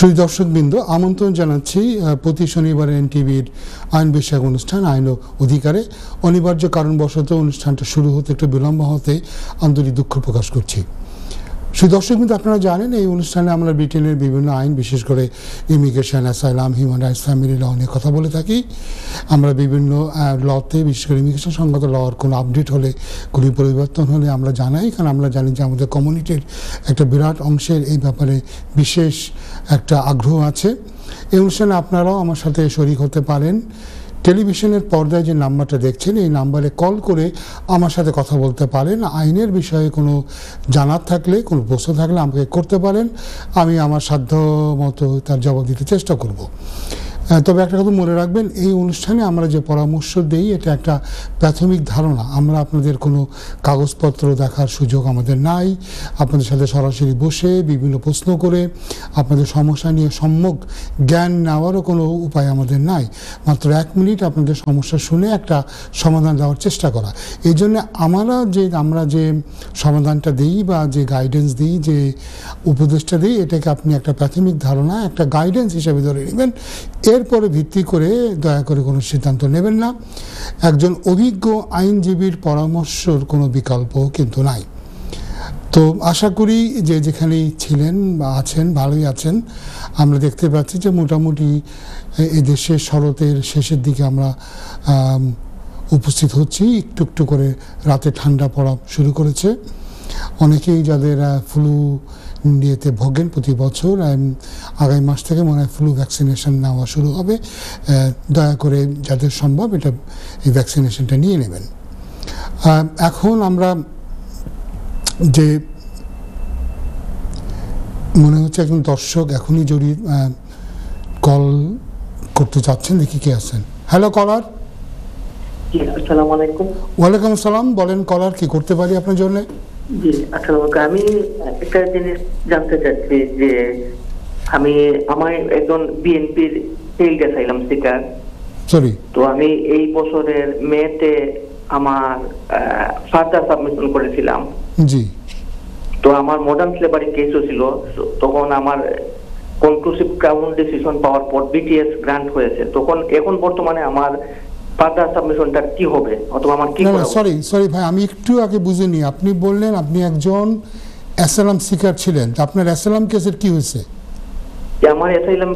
সুধী দর্শকবৃন্দ, আমন্ত্রণ জানাচ্ছি প্রতি শনিবার এনটিভির আইন বিষয়ক অনুষ্ঠান আইন ও অধিকারে। অনিবার্য কারণবশত অনুষ্ঠানটা শুরু হতে একটু বিলম্ব হতে আন্তরিক দুঃখ প্রকাশ করছি। সুধী দর্শকবৃন্দ, আপনারা জানেন এই অনুষ্ঠানে আমরা ব্রিটেনের বিভিন্ন আইন, বিশেষ করে immigration, asylum, human rights, family law নিয়ে কথা বলে থাকি। আমরা বিভিন্ন লতে, বিশেষ করে ইমিগ্রেশন সংক্রান্ত লর কোনো আপডেট হলে, কোনো পরিবর্তন হলে আমরা জানাই, কারণ আমরা জানি যে আমাদের কমিউনিটির একটা বিরাট অংশের এই ব্যাপারে বিশেষ একটা আগ্রহ আছে। এই অনুষ্ঠানে আপনারাও আমার সাথে শরিক হতে পারেন। টেলিভিশনের পর্দায় যে নাম্বারটা দেখছেন, এই নাম্বারে কল করে আমার সাথে কথা বলতে পারেন। আইনের বিষয়ে কোনো জানার থাকলে, কোনো প্রশ্ন থাকলে আমাকে করতে পারেন। আমি আমার সাধ্য মতো তার জবাব দিতে চেষ্টা করব। তবে একটা কথা মনে রাখবেন, এই অনুষ্ঠানে আমরা যে পরামর্শ দিই এটা একটা প্রাথমিক ধারণা। আমরা আপনাদের কোনো কাগজপত্র দেখার সুযোগ আমাদের নাই। আপনাদের সাথে সরাসরি বসে বিভিন্ন প্রশ্ন করে আপনাদের সমস্যা নিয়ে সম্যক জ্ঞান নেওয়ারও কোনো উপায় আমাদের নাই। মাত্র 1 মিনিট আপনাদের সমস্যা শুনে একটা সমাধান দেওয়ার চেষ্টা করা। এই জন্য আমরা যে সমাধানটা দিই বা যে গাইডেন্স দিই, যে উপদেশটা দিই, এটাকে আপনি একটা প্রাথমিক ধারণা, একটা গাইডেন্স হিসেবে ধরে নেবেন। এরপরে ভিত্তি করে দয়া করে কোনো সিদ্ধান্ত নেবেন না। একজন অভিজ্ঞ আইনজীবীর পরামর্শর কোনো বিকল্প কিন্তু নাই। তো আশা করি যে যেখানেই ছিলেন বা আছেন ভালোই আছেন। আমরা দেখতে পাচ্ছি যে মোটামুটি এদেশের শরতের শেষের দিকে আমরা উপস্থিত হচ্ছি। একটু একটু করে রাতে ঠান্ডা পড়া শুরু করেছে। অনেকেই যাদের ফ্লু নিয়েতে ভোগেন প্রতি বছর, আগামী মাস থেকে মনে হয় ফ্লু ভ্যাকসিনেশন নেওয়া শুরু হবে। দয়া করে যাদের সম্ভব এই ভ্যাকসিনেশনটা নিয়ে নেবেন। এখন আমরা যে মনে হচ্ছে একজন দর্শক এখনই জড়িয়ে কল করতে চাচ্ছেন, দেখি কে আছেন। হ্যালো কলার। আসসালামু আলাইকুম। ওয়ালাইকুম আসসালাম। বলেন কলার, কি করতে পারি আপনার জন্য? জি, আমি একটা জিনিস জানতে চাচ্ছি যে আমার একজন বিএনপির ফিল্ড অ্যাসাইলাম সিকার। তো আমি এই বছরের মেতে আমার ফার্দার সাবমিশন করেছিলাম। জি। তো আমার মডার্ন স্লেভারি কেসও ছিল। তখন আমার কনক্লুসিভ ক্রাউন ডিসিশন পাওয়ার পর বিটিএস গ্রান্ট হয়েছে। এখন বর্তমানে আমার ফার্দার সাবমিশনটা কি হবে, অথবা আমার কি করা? সরি ভাই, আমি একটু আগে বুঝিনি। আপনি বললেন আপনি একজন অ্যাসাইলাম সিকার ছিলেন। আপনার অ্যাসাইলাম কেসের কি হয়েছে? আমার অ্যাসাইলাম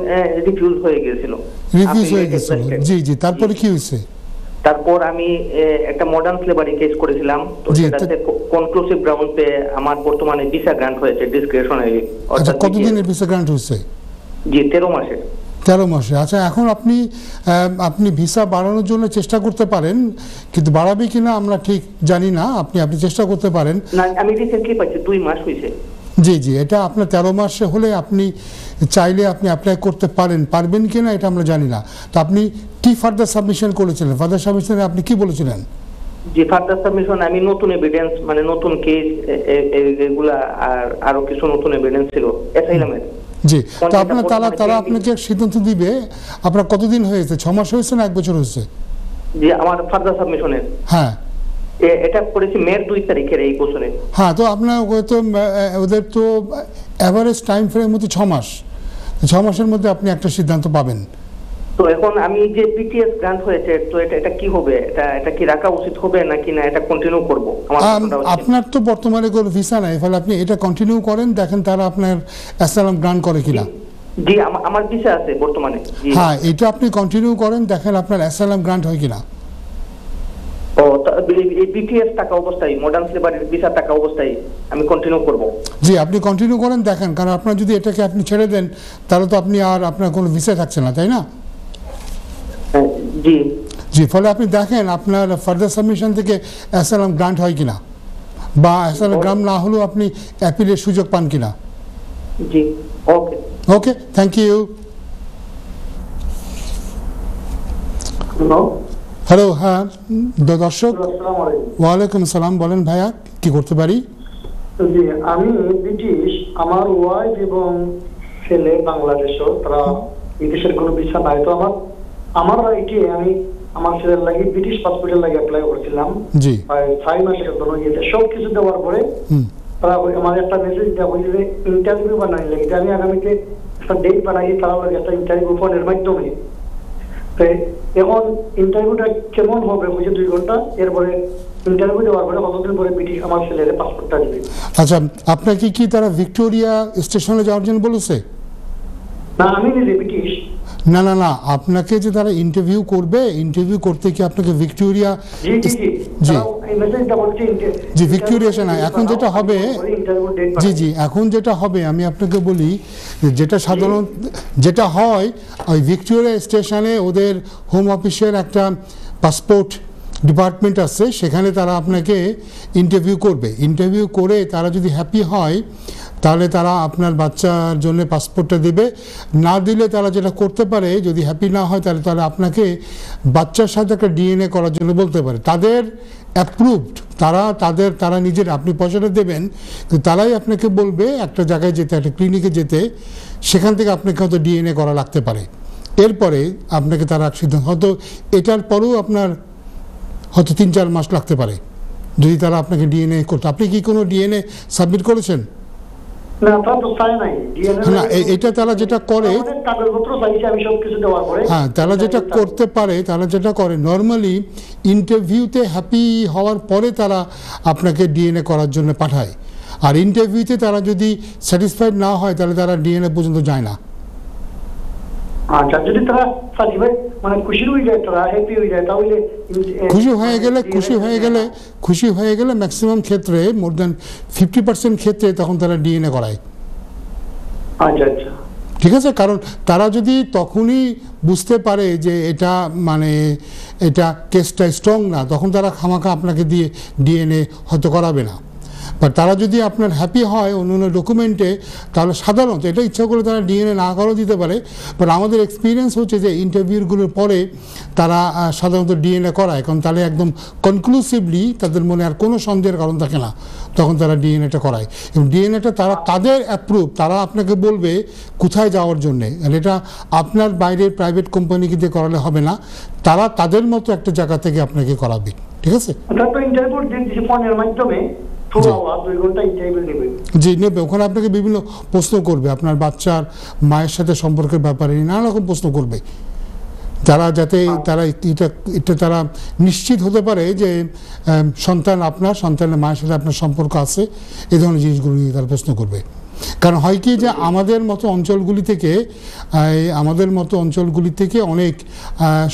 রিফিউজ হয়ে গিয়েছিল। জি জি, তারপরে কি হয়েছে? তারপর আমি একটা মডার্ন স্লেভারি কেস করেছিলাম। তো সেটাতে কনক্লুসিভ গ্রাউন্ডে আমার বর্তমানে ভিসা গ্রান্ট হয়েছে ডিসক্রিশনারি। আচ্ছা, কতদিনের ভিসা গ্রান্ট হয়েছে? জি, 13 মাসের। 13 মাসে। আচ্ছা, এখন আপনি ভিসা বাড়ানোর জন্য চেষ্টা করতে পারেন, কিন্তু বাড়াবে কিনা আমরা ঠিক জানি না। আপনি চেষ্টা করতে পারেন। না, আমি রিসেন্টলি পাইছি, 2 মাস হয়েছে। জি জি, এটা আপনার 13 মাসে হলে আপনি চাইলে আপনি অ্যাপ্লাই করতে পারবেন কিনা এটা আমরা জানি না। তো আপনি কি ফার্দার সাবমিশন করেছিলেন? ফার্দার সাবমিশনে আপনি কি বলেছিলেন? যে ফার্দার সাবমিশন আমি নতুন এভিডেন্স, মানে নতুন কেস, এগুলা আর আরো কিছু নতুন এভিডেন্স ছিল অ্যাসাইলামের। জি। তো তারা আপনাকে সিদ্ধান্ত দিবে। আপনার কতদিন হয়েছে? 6 মাস হয়েছে না 1 বছর হয়েছে? জি, আমার ফার্দার সাবমিশনের। হ্যাঁ, এটা করেছি মে 2 তারিখের এই বছরে। হ্যাঁ। তো আপনার ওদের তো এভারেজ টাইম ফ্রেম হচ্ছে 6 মাস। 6 মাসের মধ্যে আপনি একটা সিদ্ধান্ত পাবেন। তো এখন আমি যে বিটিএস গ্রান্ট হয়েছে, তো এটা কি হবে? এটা কি রাখা উচিত হবে নাকি না এটা কন্টিনিউ করব? আপনার তো বর্তমানে কোনো ভিসা নাই, ফলে আপনি এটা কন্টিনিউ করেন, দেখেন তারা আপনার অ্যাসাইলাম গ্রান্ট করে কিনা। জি, আমার ভিসা আছে বর্তমানে। হ্যাঁ, এটা আপনি কন্টিনিউ করেন, দেখেন আপনার অ্যাসাইলাম গ্রান্ট হয় কিনা। এই বিটিএস টাকা অবস্থায়, মডার্ন স্লেভারি ভিসা টাকা অবস্থায় আমি কন্টিনিউ করব? জি, আপনি কন্টিনিউ করেন, দেখেন। কারণ আপনার যদি এটাকে আপনি ছেড়ে দেন তাহলে তো আপনি আর আপনার কোনো ভিসা থাকছে না, তাই না? জি জি, ফলে আপনি দেখেন আপনার ফার্দার সাবমিশন থেকে অ্যাসাইলাম গ্রান্ট হয় কিনা, বা অ্যাসাইলাম গ্রান্ট না হলেও আপনি অ্যাপিলের সুযোগ পান কিনা। জি, ওকে ওকে, থ্যাংক ইউ। হ্যালো। হ্যাঁ দর্শক, ওয়ালাইকুম আসসালাম। বলেন ভাইয়া, কি করতে পারি? জি, আমি ব্রিটিশ, আমার ওয়াইফ এবং ছেলে বাংলাদেশও, তারা বিদেশের কোনো ভিসা নাই। তো আমার আমি আমার ছেলের লাগে ব্রিটিশ পাসপোর্টের লাগে অ্যাপ্লাই করেছিলাম। জি। 6 মাসের জন্য সব কিছু দেওয়ার পরে তারা আমার একটা মেসেজ দেওয়া হয়েছে যে ইন্টারভিউ বানাই লাগে, আমি আগামীতে একটা ডেট বানাই তারা লাগে একটা ইন্টারভিউ ফোনের মাধ্যমে। তো এখন ইন্টারভিউটা কেমন হবে বুঝে 2 ঘন্টা, এরপরে ইন্টারভিউ দেওয়ার পরে কতদিন পরে ব্রিটিশ আমার ছেলের পাসপোর্টটা দিবে। আচ্ছা, আপনাকে কি তারা ভিক্টোরিয়া স্টেশনে যাওয়ার জন্য বলেছে? না, আমি নিজে ব্রিটিশ। না না না, আপনাকে যে তারা ইন্টারভিউ করবে, ইন্টারভিউ করতে কি আপনাকে ভিক্টোরিয়া? জি জি জি জি এই মেসেজটা বলছি জি, ভিক্টোরিয়া না, এখন যেটা হবে, জি জি, এখন যেটা হবে আমি আপনাকে বলি, যেটা সাধারণত যেটা হয় ওই ভিক্টোরিয়া স্টেশনে ওদের হোম অফিসের একটা পাসপোর্ট ডিপার্টমেন্ট আছে, সেখানে তারা আপনাকে ইন্টারভিউ করবে। ইন্টারভিউ করে তারা যদি হ্যাপি হয় তাহলে তারা আপনার বাচ্চার জন্য পাসপোর্টটা দেবে। না দিলে তারা যেটা করতে পারে, যদি হ্যাপি না হয় তাহলে তারা আপনাকে বাচ্চার সাথে একটা ডিএনএ করার জন্য বলতে পারে। তাদের অ্যাপ্রুভড, তারা নিজের, আপনি পয়সাটা দেবেন কিন্তু তারাই আপনাকে বলবে একটা জায়গায় যেতে, একটা ক্লিনিকে যেতে, সেখান থেকে আপনাকে হয়তো ডিএনএ করা লাগতে পারে। এরপরে আপনাকে তারা সিদ্ধান্ত, হয়তো এটার পরেও আপনার হয়তো 3-4 মাস লাগতে পারে যদি তারা আপনাকে ডিএনএ করতে। আপনি কি কোনো ডিএনএ সাবমিট করেছেন? না, তা তো চাই নাই ডিএনএ। না, এটা তারা যেটা করে, কাগজপত্র চাইছে আমি সবকিছু দেওয়ার পরে। হ্যাঁ, তারা যেটা করতে পারে, তারা যেটা করে নর্মালি ইন্টারভিউতে হ্যাপি হওয়ার পরে তারা আপনাকে ডিএনএ করার জন্য পাঠায়। আর ইন্টারভিউতে তারা যদি স্যাটিসফাইড না হয় তাহলে তারা ডিএনএ পর্যন্ত যায় না। আচ্ছা, যদি তারা সার্টিফাইড মানে খুশি হয়ে যায়, তারা হ্যাপি হয়ে যায়, তাহলে খুশি হয়ে গেলে ম্যাক্সিমাম ক্ষেত্রে, মোর দ্যান 50% ক্ষেত্রে তখন তারা ডিএনএ করায়। আচ্ছা আচ্ছা, ঠিক আছে, কারণ তারা যদি তখনই বুঝতে পারে যে এটা মানে এটা কেসটা স্ট্রং না, তখন তারা খামাখা আপনাকে দিয়ে ডিএনএ হয়তো করাবে না। বাট তারা যদি আপনার হ্যাপি হয় অন্য ডকুমেন্টে, তাহলে সাধারণত এটা ইচ্ছা করে তারা ডিএনএ না করেও দিতে পারে। বাট আমাদের এক্সপিরিয়েন্স হচ্ছে যে ইন্টারভিউগুলোর পরে তারা সাধারণত ডিএনএ করায়, কারণ তাহলে একদম কনক্লুসিভলি তাদের মনে আর কোনো সন্দেহের কারণ থাকে না, তখন তারা ডিএনএটা করায়। এবং ডিএনএটা তারা তাদের অ্যাপ্রুভ, তারা আপনাকে বলবে কোথায় যাওয়ার জন্যে। আর এটা আপনার বাইরের প্রাইভেট কোম্পানিকে দিয়ে করালে হবে না, তারা তাদের মতো একটা জায়গা থেকে আপনাকে করাবে। ঠিক আছে, ইন্টারভিউ দিয়েছি ফোনের মাধ্যমে, জি নেবে। ওখানে আপনাকে বিভিন্ন প্রশ্ন করবে, আপনার বাচ্চার মায়ের সাথে সম্পর্কের ব্যাপারে নানা রকম প্রশ্ন করবে, তারা যাতে তারা এটা তারা নিশ্চিত হতে পারে যে সন্তান আপনার, সন্তানের মায়ের সাথে আপনার সম্পর্ক আছে, এই ধরনের জিনিসগুলো নিয়ে তারা প্রশ্ন করবে। কারণ হয় কি যে আমাদের মতো অঞ্চলগুলি থেকে অনেক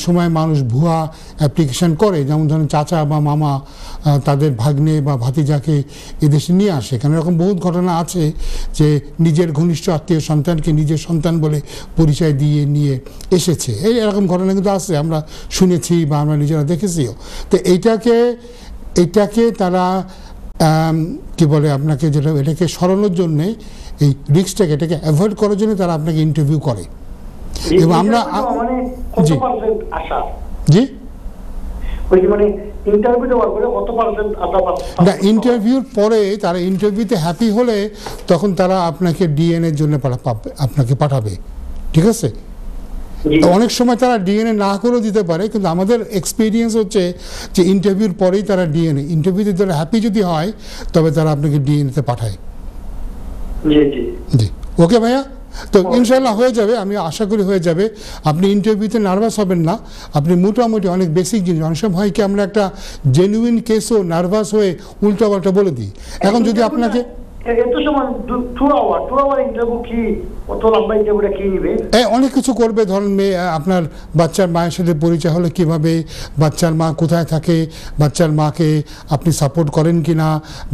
সময় মানুষ ভুয়া অ্যাপ্লিকেশান করে, যেমন ধরেন চাচা বা মামা তাদের ভাগ্নে বা ভাতিজাকে এদেশে নিয়ে আসে। কারণ এরকম বহুত ঘটনা আছে যে নিজের ঘনিষ্ঠ আত্মীয় সন্তানকে নিজের সন্তান বলে পরিচয় দিয়ে নিয়ে এসেছে, এরকম ঘটনা কিন্তু আছে, আমরা শুনেছি বা আমরা নিজেরা দেখেছিও। তো এইটাকে তারা কি বলে, আপনাকে যেটা এটাকে সরানোর জন্যে, এই রিস্কটাকে এটাকে অ্যাভয়েড করার জন্য তারা আপনাকে ইন্টারভিউ করে। এবং আমরা জি জি না, ইন্টারভিউর পরে তারা ইন্টারভিউতে হ্যাপি হলে তখন তারা আপনাকে ডিএনএর জন্য আপনাকে পাঠাবে। ঠিক আছে, অনেক সময় তারা ডিএনএ না করেও দিতে পারে, কিন্তু আমাদের এক্সপিরিয়েন্স হচ্ছে যে ইন্টারভিউর পরেই তারা ডিএনএ, ইন্টারভিউতে তারা হ্যাপি যদি হয় তবে তারা আপনাকে ডিএনএতে পাঠায়। জি ওকে ভাইয়া, তো ইনশাল্লাহ হয়ে যাবে, আমি আশা করি হয়ে যাবে। আপনি ইন্টারভিউতে নার্ভাস হবেন না, আপনি মোটামুটি অনেক বেসিক জিনিস, অনেক সময় হয় কি আমরা একটা জেনুইন কেসও নার্ভাস হয়ে উল্টাপাল্টা বলে দিই। এখন যদি আপনাকে অনেক কিছু করবে, ধরেন আপনার বাচ্চার মায়ের সাথে পরিচয় হলে কিভাবে, বাচ্চার মা কোথায় থাকে, বাচ্চার মাকে আপনি সাপোর্ট করেন কি না,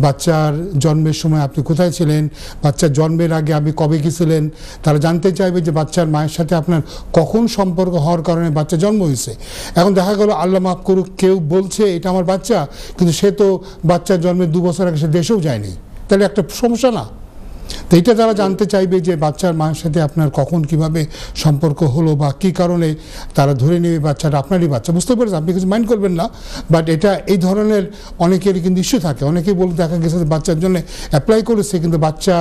বাচ্চার জন্মের সময় আপনি কোথায় ছিলেন, বাচ্চার জন্মের আগে আপনি কবে গেছিলেন। তারা জানতে চাইবে যে বাচ্চার মায়ের সাথে আপনার কখন সম্পর্ক হওয়ার কারণে বাচ্চা জন্ম হয়েছে। এখন দেখা গেল আল্লাহ মাফ করুক, কেউ বলছে এটা আমার বাচ্চা, কিন্তু সে তো বাচ্চার জন্মের 2 বছর আগে সে দেশেও যায়নি, তাহলে একটা সমস্যা না। তো এটা তারা জানতে চাইবে যে বাচ্চার মায়ের সাথে আপনার কখন কিভাবে সম্পর্ক হলো বা কী কারণে তারা ধরে নেবে বাচ্চাটা আপনারই বাচ্চা। বুঝতে পেরেছেন, আপনি কিছু মাইন্ড করবেন না, বাট এটা এই ধরনের অনেকেরই কিন্তু ইস্যু থাকে। অনেকেই বলে দেখা গেছে বাচ্চার জন্য অ্যাপ্লাই করেছে কিন্তু বাচ্চা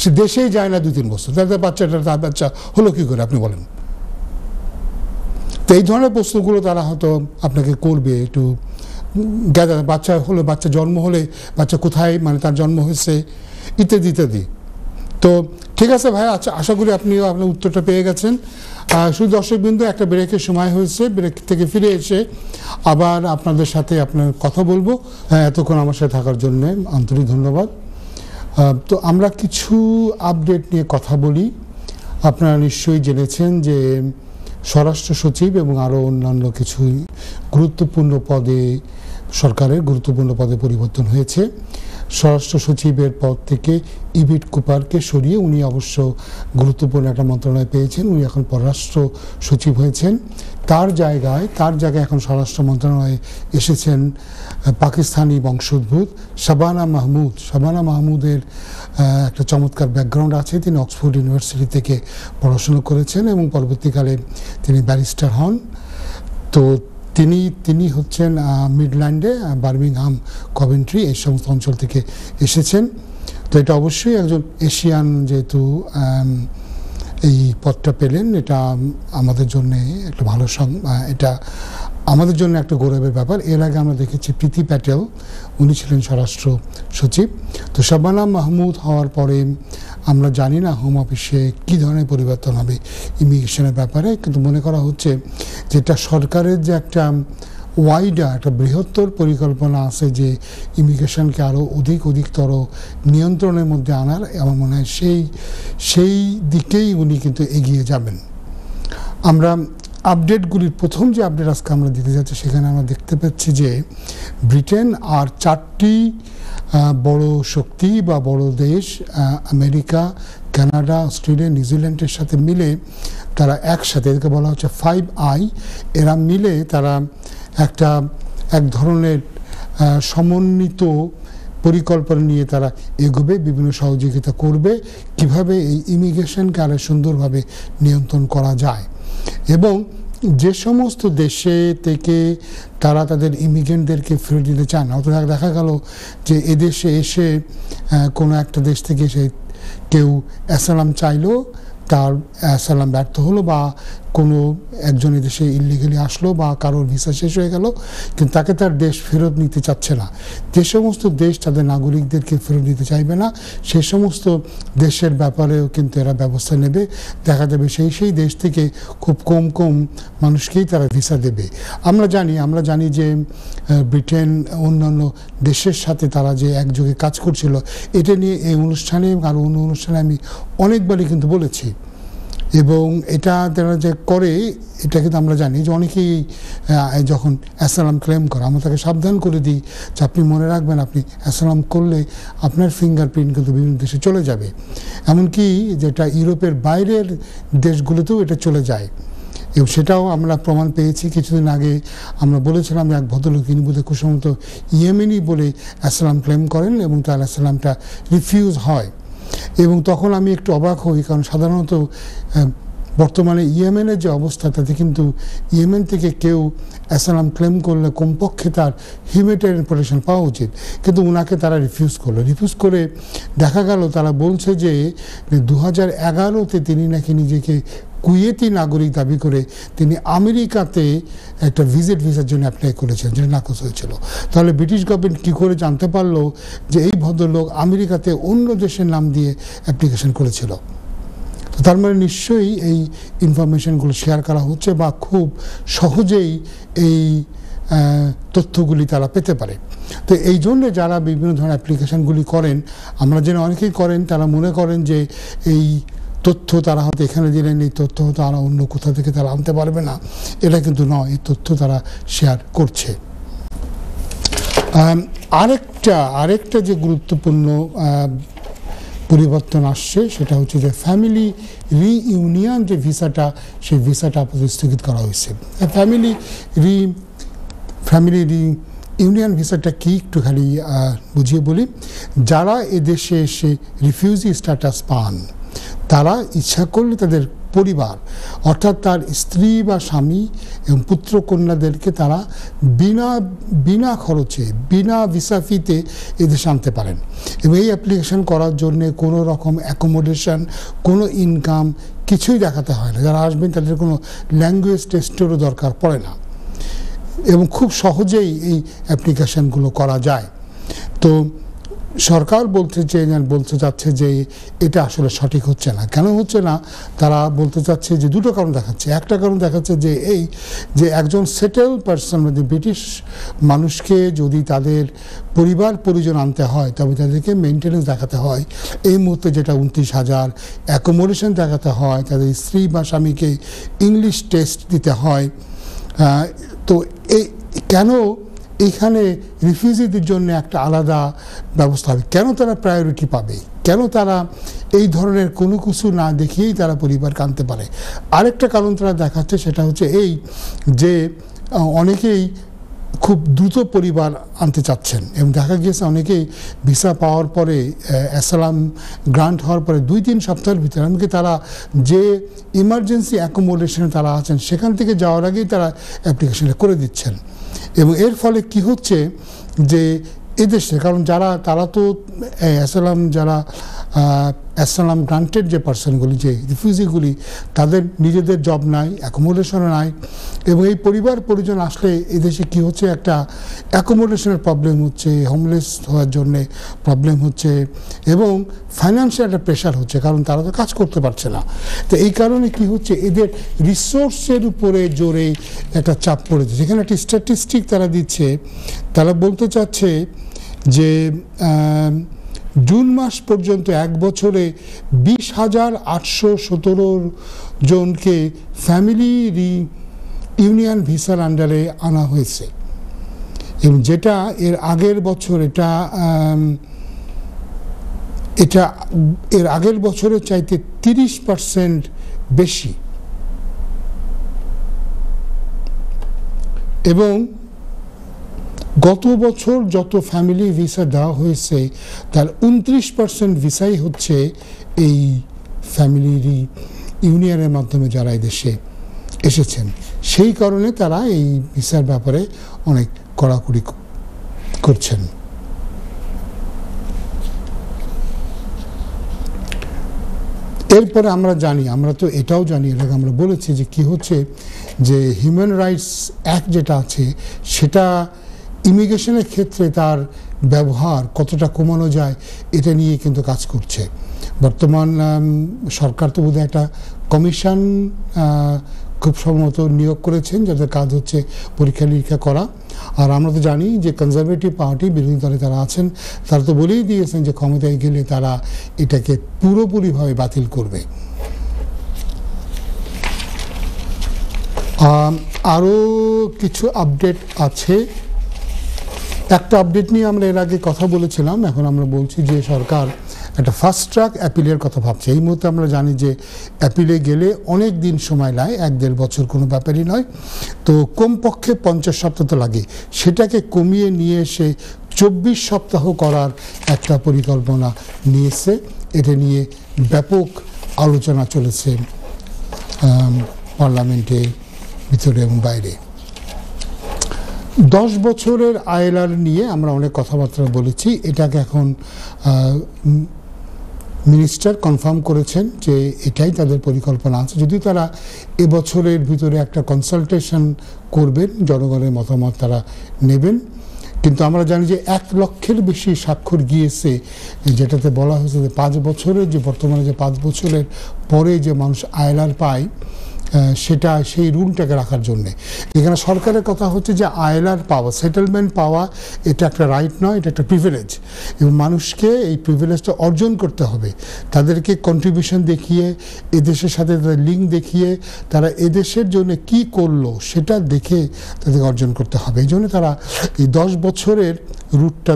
সে দেশেই যায় না 2-3 বছর, তাদের বাচ্চাটা তার বাচ্চা হলো কী করে আপনি বলেন। তো এই ধরনের প্রশ্নগুলো তারা হয়তো আপনাকে করবে, একটু বাচ্চা হলে, বাচ্চা জন্ম হলে বাচ্চা কোথায়, মানে তার জন্ম হয়েছে, ইত্যাদি ইত্যাদি। তো ঠিক আছে ভাই, আচ্ছা, আশা করি আপনিও আপনার উত্তরটা পেয়ে গেছেন। শুধু দর্শকবৃন্দ, একটা ব্রেকের সময় হয়েছে, ব্রেক থেকে ফিরে এসে আবার আপনাদের সাথে আপনার কথা বলবো। এতক্ষণ আমার সাথে থাকার জন্য আন্তরিক ধন্যবাদ। তো আমরা কিছু আপডেট নিয়ে কথা বলি। আপনারা নিশ্চয়ই জেনেছেন যে স্বরাষ্ট্র সচিব এবং আরও অন্যান্য কিছু গুরুত্বপূর্ণ পদে, সরকারের গুরুত্বপূর্ণ পদে পরিবর্তন হয়েছে। স্বরাষ্ট্র সচিবের পদ থেকে ইভিট কুপারকে সরিয়ে উনি অবশ্য গুরুত্বপূর্ণ একটা মন্ত্রণালয় পেয়েছেন, উনি এখন পররাষ্ট্র সচিব হয়েছেন। তার জায়গায় এখন স্বরাষ্ট্র মন্ত্রণালয়ে এসেছেন পাকিস্তানি বংশোদ্ভূত শাবানা মাহমুদ। শাবানা মাহমুদের একটা চমৎকার ব্যাকগ্রাউন্ড আছে, তিনি অক্সফোর্ড ইউনিভার্সিটি থেকে পড়াশোনা করেছেন এবং পরবর্তীকালে তিনি ব্যারিস্টার হন। তো তিনি হচ্ছেন মিডল্যান্ডে, বার্মিংহাম, কভেন্ট্রি এই সমস্ত অঞ্চল থেকে এসেছেন। তো এটা অবশ্যই একজন এশিয়ান যেহেতু এই পদটা পেলেন, এটা আমাদের জন্য একটা ভালো এটা আমাদের জন্য একটা গৌরবের ব্যাপার। এর আগে আমরা দেখেছি প্রীতি প্যাটেল, উনি ছিলেন স্বরাষ্ট্র সচিব। তো শাবানা মাহমুদ হওয়ার পরে আমরা জানি না হোম অফিসে কী ধরনের পরিবর্তন হবে ইমিগ্রেশনের ব্যাপারে, কিন্তু মনে করা হচ্ছে যে এটা সরকারের যে একটা একটা বৃহত্তর পরিকল্পনা আছে যে ইমিগ্রেশনকে আরও অধিকতর নিয়ন্ত্রণের মধ্যে আনার, আমার মনে হয় সেই দিকেই উনি কিন্তু এগিয়ে যাবেন। আমরা আপডেটগুলির প্রথম যে আপডেট আজকে আমরা দিতে যাচ্ছি, সেখানে আমরা দেখতে পাচ্ছি যে ব্রিটেন আর 4টি বড় শক্তি বা বড় দেশ, আমেরিকা, কানাডা, অস্ট্রেলিয়া, নিউজিল্যান্ডের সাথে মিলে তারা একসাথে, এদেরকে বলা হচ্ছে 5I, এরা মিলে তারা এক ধরনের সমন্বিত পরিকল্পনা নিয়ে তারা এগোবে, বিভিন্ন সহযোগিতা করবে কিভাবে এই ইমিগ্রেশনকে আরও সুন্দরভাবে নিয়ন্ত্রণ করা যায়। এবং যে সমস্ত দেশে থেকে তারা তাদের ইমিগ্রেন্টদেরকে ফেরত দিতে চান না, অথবা দেখা গেল যে এদেশে এসে কোনো একটা দেশ থেকে এসে কেউ অ্যাসাইলাম চাইলো, তার অ্যাসাইলাম ব্যর্থ হলো, বা কোনো একজন দেশে ইলিগালি আসলো, বা কারোর ভিসা শেষ হয়ে গেল, কিন্তু তাকে তার দেশ ফেরত নিতে চাচ্ছে না। যে সমস্ত দেশ তাদের নাগরিকদেরকে ফেরত দিতে চাইবে না, সে সমস্ত দেশের ব্যাপারেও কিন্তু এরা ব্যবস্থা নেবে। দেখা যাবে সেই দেশ থেকে খুব কম মানুষকেই তারা ভিসা দেবে। আমরা জানি যে ব্রিটেন অন্যান্য দেশের সাথে তারা যে একযোগে কাজ করছিল, এটা নিয়ে এই অনুষ্ঠানে আর অন্য অনুষ্ঠানে আমি অনেকবারই কিন্তু বলেছি। এবং এটা তারা যে করে, এটা কিন্তু আমরা জানি যে অনেকেই যখন অ্যাসাইলাম ক্লেম করে, আমরা তাকে সাবধান করে দিই যে আপনি মনে রাখবেন, আপনি অ্যাসাইলাম করলে আপনার ফিঙ্গারপ্রিন্ট কিন্তু বিভিন্ন দেশে চলে যাবে। এমনকি যেটা ইউরোপের বাইরের দেশগুলোতেও এটা চলে যায়, এবং সেটাও আমরা প্রমাণ পেয়েছি। কিছুদিন আগে আমরা বলেছিলাম যে এক ভদ্রলোক, তিনি বোধহয় কুসম্মত ইয়েমেনি বলে অ্যাসাইলাম ক্লেম করেন এবং তার অ্যাসাইলামটা রিফিউজ হয়। এবং তখন আমি একটু অবাক হই, কারণ সাধারণত বর্তমানে ইয়েমেনের যে অবস্থা, তাতে কিন্তু ইয়েমেন থেকে কেউ অ্যাসাইলাম ক্লেম করলে কমপক্ষে তার হিউম্যানিটেরিয়ান প্রোটেকশন পাওয়া উচিত, কিন্তু ওনাকে তারা রিফিউজ করে দেখা গেল তারা বলছে যে 2011-তে তিনি নাকি নিজেকে কুয়েতি নাগরিক দাবি করে তিনি আমেরিকাতে একটা ভিসার জন্য অ্যাপ্লাই করেছেন, যেটা নাকচ হয়েছিল। তাহলে ব্রিটিশ গভর্নমেন্ট কী করে জানতে পারলো যে এই ভদ্রলোক আমেরিকাতে অন্য দেশের নাম দিয়ে অ্যাপ্লিকেশন করেছিল? তো তার মানে নিশ্চয়ই এই ইনফরমেশনগুলো শেয়ার করা হচ্ছে, বা খুব সহজেই এই তথ্যগুলি তারা পেতে পারে। তো এই জন্য যারা বিভিন্ন ধরনের অ্যাপ্লিকেশনগুলি করেন, আমরা যেন অনেকেই করেন, তারা মনে করেন যে এই তথ্য তারা হয়তো এখানে দিলেন, এই তথ্য হয়তো আর অন্য কোথা থেকে তারা আনতে পারবে না, এটা কিন্তু নয়, এই তথ্য তারা শেয়ার করছে। আরেকটা যে গুরুত্বপূর্ণ পরিবর্তন আসছে, সেটা হচ্ছে যে ফ্যামিলি রিইউনিয়ন যে ভিসাটা, সেই ভিসাটা আপাতত স্থগিত করা হয়েছে। ফ্যামিলি রিইউনিয়ন ভিসাটা কি একটু খালি বুঝিয়ে বলি। যারা এদেশে এসে রিফিউজি স্ট্যাটাস পান, তারা ইচ্ছা করলে তাদের পরিবার, অর্থাৎ তার স্ত্রী বা স্বামী এবং পুত্র কন্যাদেরকে তারা বিনা খরচে, বিনা ভিসা ফিতে এদেশে আনতে পারেন। এবং এই অ্যাপ্লিকেশন করার জন্য কোনো রকম অ্যাকোমোডেশন, কোনো ইনকাম কিছুই দেখাতে হয় না। যারা আসবেন তাদের কোনো ল্যাঙ্গুয়েজ টেস্টেরও দরকার পড়ে না। এবং খুব সহজেই এই অ্যাপ্লিকেশনগুলো করা যায়। তো সরকার বলতে চাচ্ছে যে এটা আসলে সঠিক হচ্ছে না। কেন হচ্ছে না? তারা বলতে চাচ্ছে যে দুটো কারণ দেখাচ্ছে। একটা কারণ দেখাচ্ছে যে এই যে একজন সেটেল পারসন, মানে ব্রিটিশ মানুষকে যদি তাদের পরিবার পরিজন আনতে হয় তবে তাদেরকে মেনটেন্যান্স দেখাতে হয়, এই মুহূর্তে যেটা 29,000, অ্যাকোমোডেশন দেখাতে হয়, তাদের স্ত্রী বা স্বামীকে ইংলিশ টেস্ট দিতে হয়। তো এই কেন এখানে রিফিউজিদের জন্য একটা আলাদা ব্যবস্থা হবে? কেন তারা প্রায়োরিটি পাবে? কেন তারা এই ধরনের কোনো কিছু না দেখিয়েই তারা পরিবারকে আনতে পারে? আরেকটা কারণ তারা দেখাচ্ছে, সেটা হচ্ছে এই যে অনেকেই খুব দ্রুত পরিবার আনতে চাচ্ছেন এবং দেখা গিয়েছে অনেকেই ভিসা পাওয়ার পরে, অ্যাসাইলাম গ্রান্ট হওয়ার পরে 2-3 সপ্তাহের ভিতরে এমনকি তারা যে ইমার্জেন্সি অ্যাকোমোডেশনে তারা আছেন সেখান থেকে যাওয়ার আগেই তারা অ্যাপ্লিকেশনটা করে দিচ্ছেন। এবং এর ফলে কি হচ্ছে যে এদেশে, কারণ তারা তো অ্যাসাইলাম গ্রান্টেড যে পার্সনগুলি, যে রিফিউজিগুলি, তাদের নিজেদের জব নাই, অ্যাকোমোডেশনও নাই। এবং এই পরিবার পরিজন আসলে এদেশে কি হচ্ছে, একটা অ্যাকোমোডেশনের প্রবলেম হচ্ছে, হোমলেস হওয়ার জন্যে প্রবলেম হচ্ছে এবং ফাইন্যান্সিয়াল একটা প্রেশার হচ্ছে, কারণ তারা তো কাজ করতে পারছে না। তো এই কারণে কি হচ্ছে, এদের রিসোর্সের উপরে জোরে একটা চাপ পড়েছে। যেখানে একটা স্ট্যাটিস্টিক তারা দিচ্ছে, তারা বলতে চাচ্ছে যে জুন মাস পর্যন্ত 1 বছরে 20,817 জনকে ফ্যামিলি ইউনিয়ন ভিসার আন্ডারে আনা হয়েছে। এবং যেটা এর আগের বছর এর আগের বছরের চাইতে 30% বেশি। এবং গত বছর যত ফ্যামিলি ভিসা দেওয়া হয়েছে তার 29% ভিসাই হচ্ছে এই ফ্যামিলি ইউনিয়নের মাধ্যমে যারা এই দেশে এসেছেন। সেই কারণে তারা এই ভিসার ব্যাপারে অনেক কড়াকড়ি করছেন। এরপরে আমরা তো এটাও জানি, এটাকে আমরা বলেছি যে কি হচ্ছে, যে হিউম্যান রাইটস অ্যাক্ট যেটা আছে সেটা ইমিগ্রেশনের ক্ষেত্রে তার ব্যবহার কতটা কমানো যায় এটা নিয়ে কিন্তু কাজ করছে। বর্তমান সরকার তো বোধহয় একটা কমিশন খুব সম্ভবত নিয়োগ করেছেন, যাদের কাজ হচ্ছে পরীক্ষা নিরীক্ষা করা। আর আমরা তো জানি যে কনজারভেটিভ পার্টি, বিরোধী দলে তারা আছেন, তারা তো বলেই দিয়েছেন যে ক্ষমতায় গেলে তারা এটাকে পুরোপুরিভাবে বাতিল করবে। আরও কিছু আপডেট আছে। একটা আপডেট নিয়ে আমরা এর আগে কথা বলেছিলাম, এখন আমরা বলছি যে সরকার একটা ফাস্ট ট্র্যাক অ্যাপিলের কথা ভাবছে। এই মুহূর্তে আমরা জানি যে অ্যাপিলে গেলে অনেক দিন সময় নেয়, 1-1.5 বছর কোনো ব্যাপারই নয়। তো কমপক্ষে 50 সপ্তাহ তো লাগে, সেটাকে কমিয়ে নিয়ে এসে 24 সপ্তাহ করার একটা পরিকল্পনা নিয়েছে। এটা নিয়ে ব্যাপক আলোচনা চলেছে পার্লামেন্টের ভিতরে এবং বাইরে। 10 বছরের আইএলআর নিয়ে আমরা অনেক কথাবার্তা বলেছি। এটাকে এখন মিনিস্টার কনফার্ম করেছেন যে এটাই তাদের পরিকল্পনা আছে। যদিও তারা এবছরের ভিতরে একটা কনসালটেশন করবেন, জনগণের মতামত তারা নেবেন। কিন্তু আমরা জানি যে 1 লক্ষের বেশি স্বাক্ষর গিয়েছে, যেটাতে বলা হয়েছে যে 5 বছরের যে বর্তমানে যে 5 বছরের পরে যে মানুষ আইএলআর পায় সেটা সেই রুলটাকে রাখার জন্যে। এখানে সরকারের কথা হচ্ছে যে আইএলআর পাওয়া, সেটেলমেন্ট পাওয়া, এটা একটা রাইট নয়, এটা একটা প্রিভিলেজ। এবং মানুষকে এই প্রিভিলেজটা অর্জন করতে হবে। তাদেরকে কন্ট্রিবিউশন দেখিয়ে, এদেশের সাথে তাদের লিঙ্ক দেখিয়ে, তারা এদেশের জন্য কি করলো সেটা দেখে তাদেরকে অর্জন করতে হবে। এই জন্য তারা এই 10 বছরের রুটটা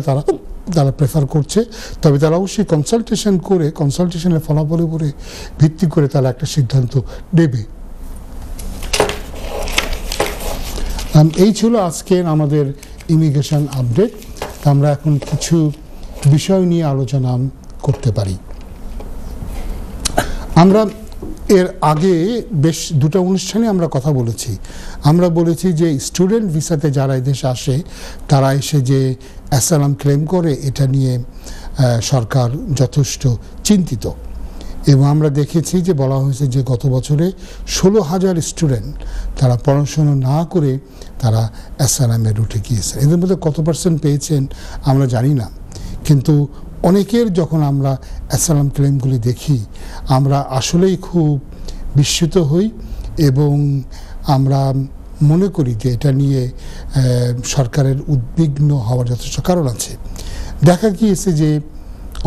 তারা প্রেফার করছে। তবে তারা অবশ্যই কনসালটেশন করে, কনসালটেশনের ফলাফলের উপরে ভিত্তি করে তারা একটা সিদ্ধান্ত নেবে। এই ছিল আজকের আমাদের ইমিগ্রেশন আপডেট। আমরা এখন কিছু বিষয় নিয়ে আলোচনা করতে পারি। আমরা এর আগে বেশ 2টা অনুষ্ঠানে আমরা কথা বলেছি। আমরা বলেছি যে স্টুডেন্ট ভিসাতে যারা এদেশে আসে তারা এসে যে অ্যাসাইলাম ক্লেম করে, এটা নিয়ে সরকার যথেষ্ট চিন্তিত। এবং আমরা দেখেছি যে বলা হয়েছে যে গত বছরে 16,000 স্টুডেন্ট তারা পড়াশোনা না করে তারা অ্যাসালামের রুটে গিয়েছে। এদের মধ্যে কত পার্সেন্ট পেয়েছেন আমরা জানি না, কিন্তু অনেকের যখন আমরা অ্যাসালাম ক্লেমগুলি দেখি আমরা আসলেই খুব বিস্মিত হই এবং আমরা মনে করি যে এটা নিয়ে সরকারের উদ্বিগ্ন হওয়ার যথেষ্ট কারণ আছে। দেখা গিয়েছে যে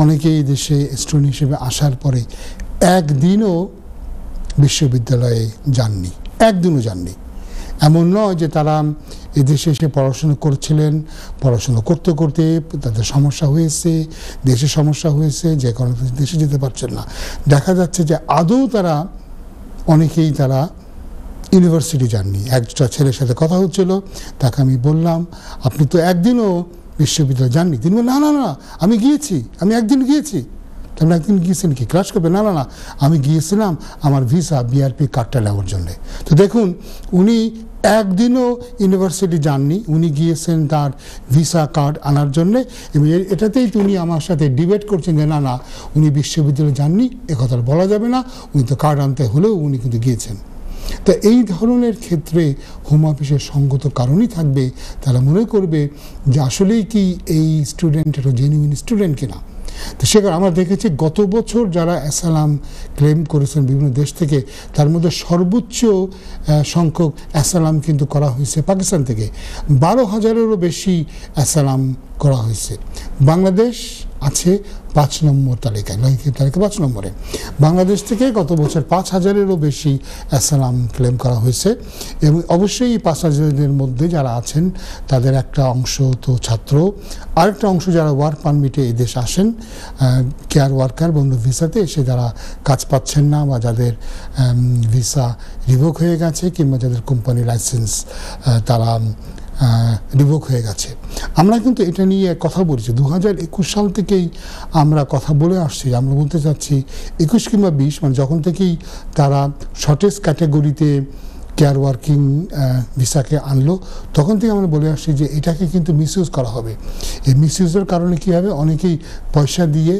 অনেকেই দেশে স্টুডেন্ট হিসেবে আসার পরে একদিনও বিশ্ববিদ্যালয়ে যাননি, একদিনও যাননি। এমন নয় যে তারা এদেশে এসে পড়াশোনা করছিলেন, পড়াশোনা করতে করতে তাদের সমস্যা হয়েছে, দেশে সমস্যা হয়েছে, যে কারণে দেশে যেতে পারছেন না। দেখা যাচ্ছে যে আদৌ তারা অনেকেই তারা ইউনিভার্সিটি যাননি। একটা ছেলের সাথে কথা হচ্ছিল, তাকে আমি বললাম আপনি তো একদিনও বিশ্ববিদ্যালয়ে যাননি। তিনি বললেন না না না আমি গিয়েছি, আমি একদিন গিয়েছি। আপনি একদিন গিয়েছেন কি ক্লাস করবে? না না না আমি গিয়েছিলাম আমার ভিসা বিআরপি কার্ডটা নেওয়ার জন্যে। তো দেখুন উনি একদিনও ইউনিভার্সিটি যাননি, উনি গিয়েছেন তার ভিসা কার্ড আনার জন্যে। এবং এটাতেই উনি আমার সাথে ডিবেট করছেন যে না না উনি বিশ্ববিদ্যালয়ে যাননি, এ কথাটা বলা যাবে না, উনি তো কার্ড আনতে হলেও উনি কিন্তু গিয়েছেন। তো এই ধরনের ক্ষেত্রে হোম অফিসের সঙ্গত কারণই থাকবে, তারা মনে করবে যে আসলেই কি এই স্টুডেন্ট একটা জেনুইন স্টুডেন্ট কিনা। তো সেখানে আমরা দেখেছি গত বছর যারা অ্যাসালাম ক্লেম করেছেন বিভিন্ন দেশ থেকে, তার মধ্যে সর্বোচ্চ সংখ্যক অ্যাসালাম কিন্তু করা হয়েছে পাকিস্তান থেকে। 12,000-এরও বেশি অ্যাসালাম করা হয়েছে। বাংলাদেশ আছে 5 নম্বর তালিকায়, 5 নম্বরে। বাংলাদেশ থেকে গত বছর 5,000-এরও বেশি অ্যাসালাম ক্লেম করা হয়েছে। এবং অবশ্যই এই 5,000-এর মধ্যে যারা আছেন তাদের একটা অংশ তো ছাত্র, আরেকটা অংশ যারা ওয়ার্ক পারমিটে এই দেশে আসেন, কেয়ার ওয়ার্কার বন্ধ ভিসাতে এসে যারা কাজ পাচ্ছেন না, বা যাদের ভিসা রিভোক হয়ে গেছে, কিংবা যাদের কোম্পানি লাইসেন্স তারা রিভোক হয়ে গেছে। আমরা কিন্তু এটা নিয়ে কথা বলছি 2021 সাল থেকেই আমরা কথা বলে আসছি। আমরা বলতে চাচ্ছি 21 কিংবা 20, মানে যখন থেকেই তারা শর্টেজ ক্যাটাগরিতে কেয়ার ওয়ার্কিং ভিসাকে আনলো, তখন থেকে আমরা বলে আসছি যে এটাকে কিন্তু মিসইউজ করা হবে। এই মিসইউজের কারণে কী হবে, অনেকেই পয়সা দিয়ে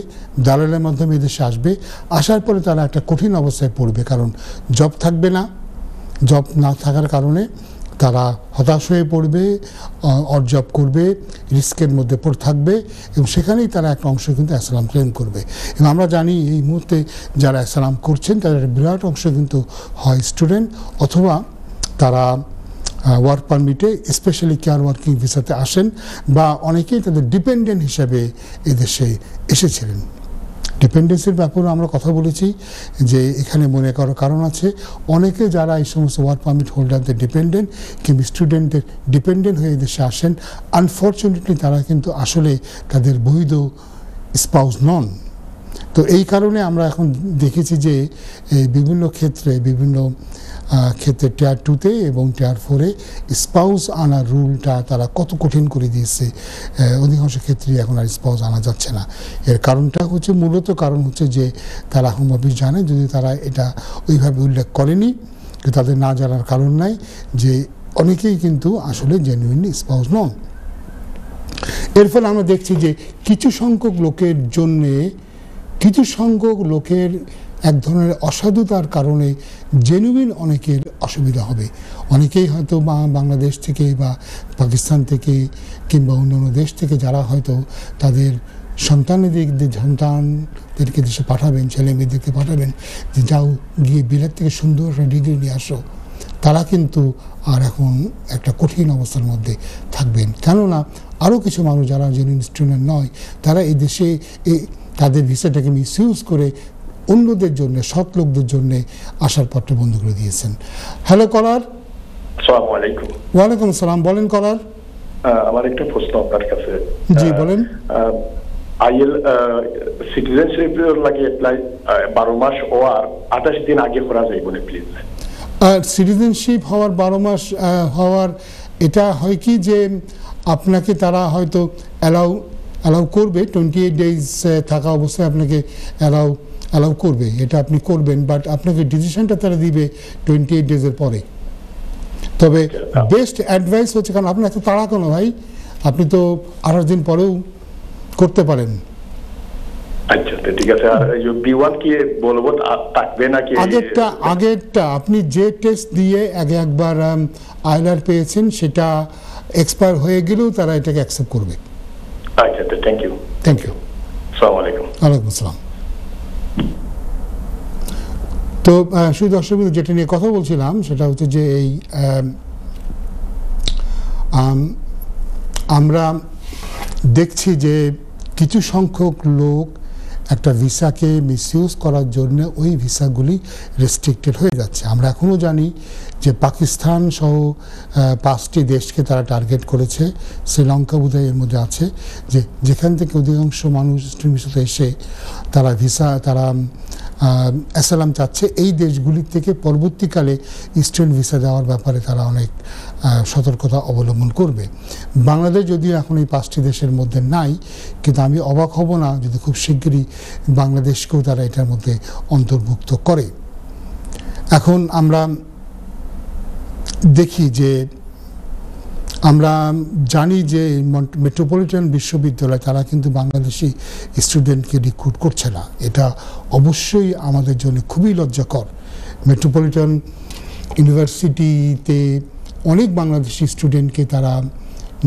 দালালের মাধ্যমে এদেশে আসবে, আসার পরে তারা একটা কঠিন অবস্থায় পড়বে, কারণ জব থাকবে না। জব না থাকার কারণে তারা হতাশ হয়ে পড়বে, অর্জব করবে, রিস্কের মধ্যে পড়ে থাকবে, এবং সেখানেই তারা একটা অংশ কিন্তু অ্যাসালাম ক্লেম করবে। এবং আমরা জানি এই মুহূর্তে যারা অ্যাসালাম করছেন তাদের বিরাট অংশ কিন্তু হয় স্টুডেন্ট, অথবা তারা ওয়ার্ক পারমিটে স্পেশালি কেয়ার ওয়ার্কিং ভিসাতে আসেন, বা অনেকেই তাদের ডিপেন্ডেন্ট হিসাবে এদেশে এসেছিলেন। ডিপেন্ডেন্সির ব্যাপারে আমরা কথা বলেছি যে এখানে মনে করার কারণ আছে, অনেকে যারা এই সমস্ত ওয়ার্ক পারমিট হোল্ডারদের ডিপেন্ডেন্ট কিংবা স্টুডেন্টদের ডিপেন্ডেন্ট হয়ে দেশে আসেন, আনফর্চুনেটলি তারা কিন্তু আসলে তাদের বৈধ স্পাউস নন। তো এই কারণে আমরা এখন দেখেছি যে বিভিন্ন ক্ষেত্রে টিয়ার 2-তে এবং টিয়ার 4-এ স্পাউস আনার রুলটা তারা কত কঠিন করে দিয়েছে। অধিকাংশ ক্ষেত্রেই এখন আর স্পাউস আনা যাচ্ছে না। এর কারণটা হচ্ছে মূলত কারণ হচ্ছে যে তারা হোম অফিস জানে, যদি তারা এটা ওইভাবে উল্লেখ করেনি, তাদের না জানার কারণ নাই যে অনেকেই কিন্তু আসলে জেনুইনলি স্পাউস নন। এর ফলে আমরা দেখছি যে কিছু সংখ্যক লোকের এক ধরনের অসাধুতার কারণে জেনুইন অনেকের অসুবিধা হবে। অনেকেই হয়তো বাংলাদেশ থেকে বা পাকিস্তান থেকে কিংবা অন্যান্য দেশ থেকে যারা হয়তো তাদের সন্তানদেরকে দেশে পাঠাবেন, ছেলে মেয়েদেরকে পাঠাবেন যে যাও গিয়ে বিলেত থেকে সুন্দর একটা ডিগ্রি নিয়ে আসো, তারা কিন্তু আর এখন একটা কঠিন অবস্থার মধ্যে থাকবেন। কেননা আরও কিছু মানুষ যারা জেনুইন স্টুডেন্ট নয়, তারা এই দেশে তাদের ভিসাটাকে মিসইউজ করে অন্যদের জন্য, সৎ লোকদের জন্য আসার পথটা বন্ধ করে দিয়েছেন। হ্যালো কলার। আসসালামু আলাইকুম। ওয়ালাইকুম আসসালাম, বলেন কলার। আমার একটা প্রশ্ন আপনার কাছে। জি বলেন। আইএল সিটিজেনশিপের লাগে অ্যাপ্লাই 12 মাস হওয়ার 28 দিন আগে করা যায় বলে প্লিজ। সিটিজেনশিপ হওয়ার 12 মাস হওয়ার এটা হয় কি যে আপনাকে তারা হয়তো অ্যালাউ করবে, 28 ডেজ থাকা অবস্থায় আপনাকে অ্যালাউ করবে, এটা আপনি করবেন, বাট আপনাকে ডিসিশনটা তারা দিবে 28 ডেজের পরে। তবে বেস্ট অ্যাডভাইস হচ্ছে, কারণ আপনার এত তাড়া কেন ভাই, আপনি তো 28 দিন পরেও করতে পারেন। আচ্ছা ঠিক আছে। আর B1 কি বলবো থাকবে নাকি? আগেরটা আপনি যে টেস্ট দিয়ে আগে একবার আইলার পেয়েছেন সেটা এক্সপায়ার হয়ে গেলেও তারা এটাকে অ্যাকসেপ্ট করবে। আচ্ছা থ্যাংক ইউ। আসসালামু আলাইকুম। ওয়ালাইকুম আসসালাম। তো শুধু দর্শক যেটা নিয়ে কথা বলছিলাম সেটা হচ্ছে যে এই আমরা দেখছি যে কিছু সংখ্যক লোক একটা ভিসাকে মিসইউজ করার জন্য ওই ভিসাগুলি রেস্ট্রিক্টেড হয়ে যাচ্ছে। আমরা এখনও জানি যে পাকিস্তান সহ 5টি দেশকে তারা টার্গেট করেছে, শ্রীলঙ্কা বোধহয় এর মধ্যে আছে, যে যেখান থেকে অধিকাংশ মানুষ স্টুডেন্ট ভিসাতে এসে তারা অ্যাসাইলাম চাচ্ছে। এই দেশগুলির থেকে পরবর্তীকালে স্টুডেন্ট ভিসা দেওয়ার ব্যাপারে তারা অনেক সতর্কতা অবলম্বন করবে। বাংলাদেশ যদিও এখন এই 5টি দেশের মধ্যে নাই, কিন্তু আমি অবাক হব না যদি খুব শিগগিরই বাংলাদেশকেও তারা এটার মধ্যে অন্তর্ভুক্ত করে। এখন আমরা দেখি যে আমরা জানি যে মেট্রোপলিটন বিশ্ববিদ্যালয় তারা কিন্তু বাংলাদেশি স্টুডেন্টকে রিক্রুট করছে না। এটা অবশ্যই আমাদের জন্য খুবই লজ্জাকর। মেট্রোপলিটন ইউনিভার্সিটিতে অনেক বাংলাদেশি স্টুডেন্টকে তারা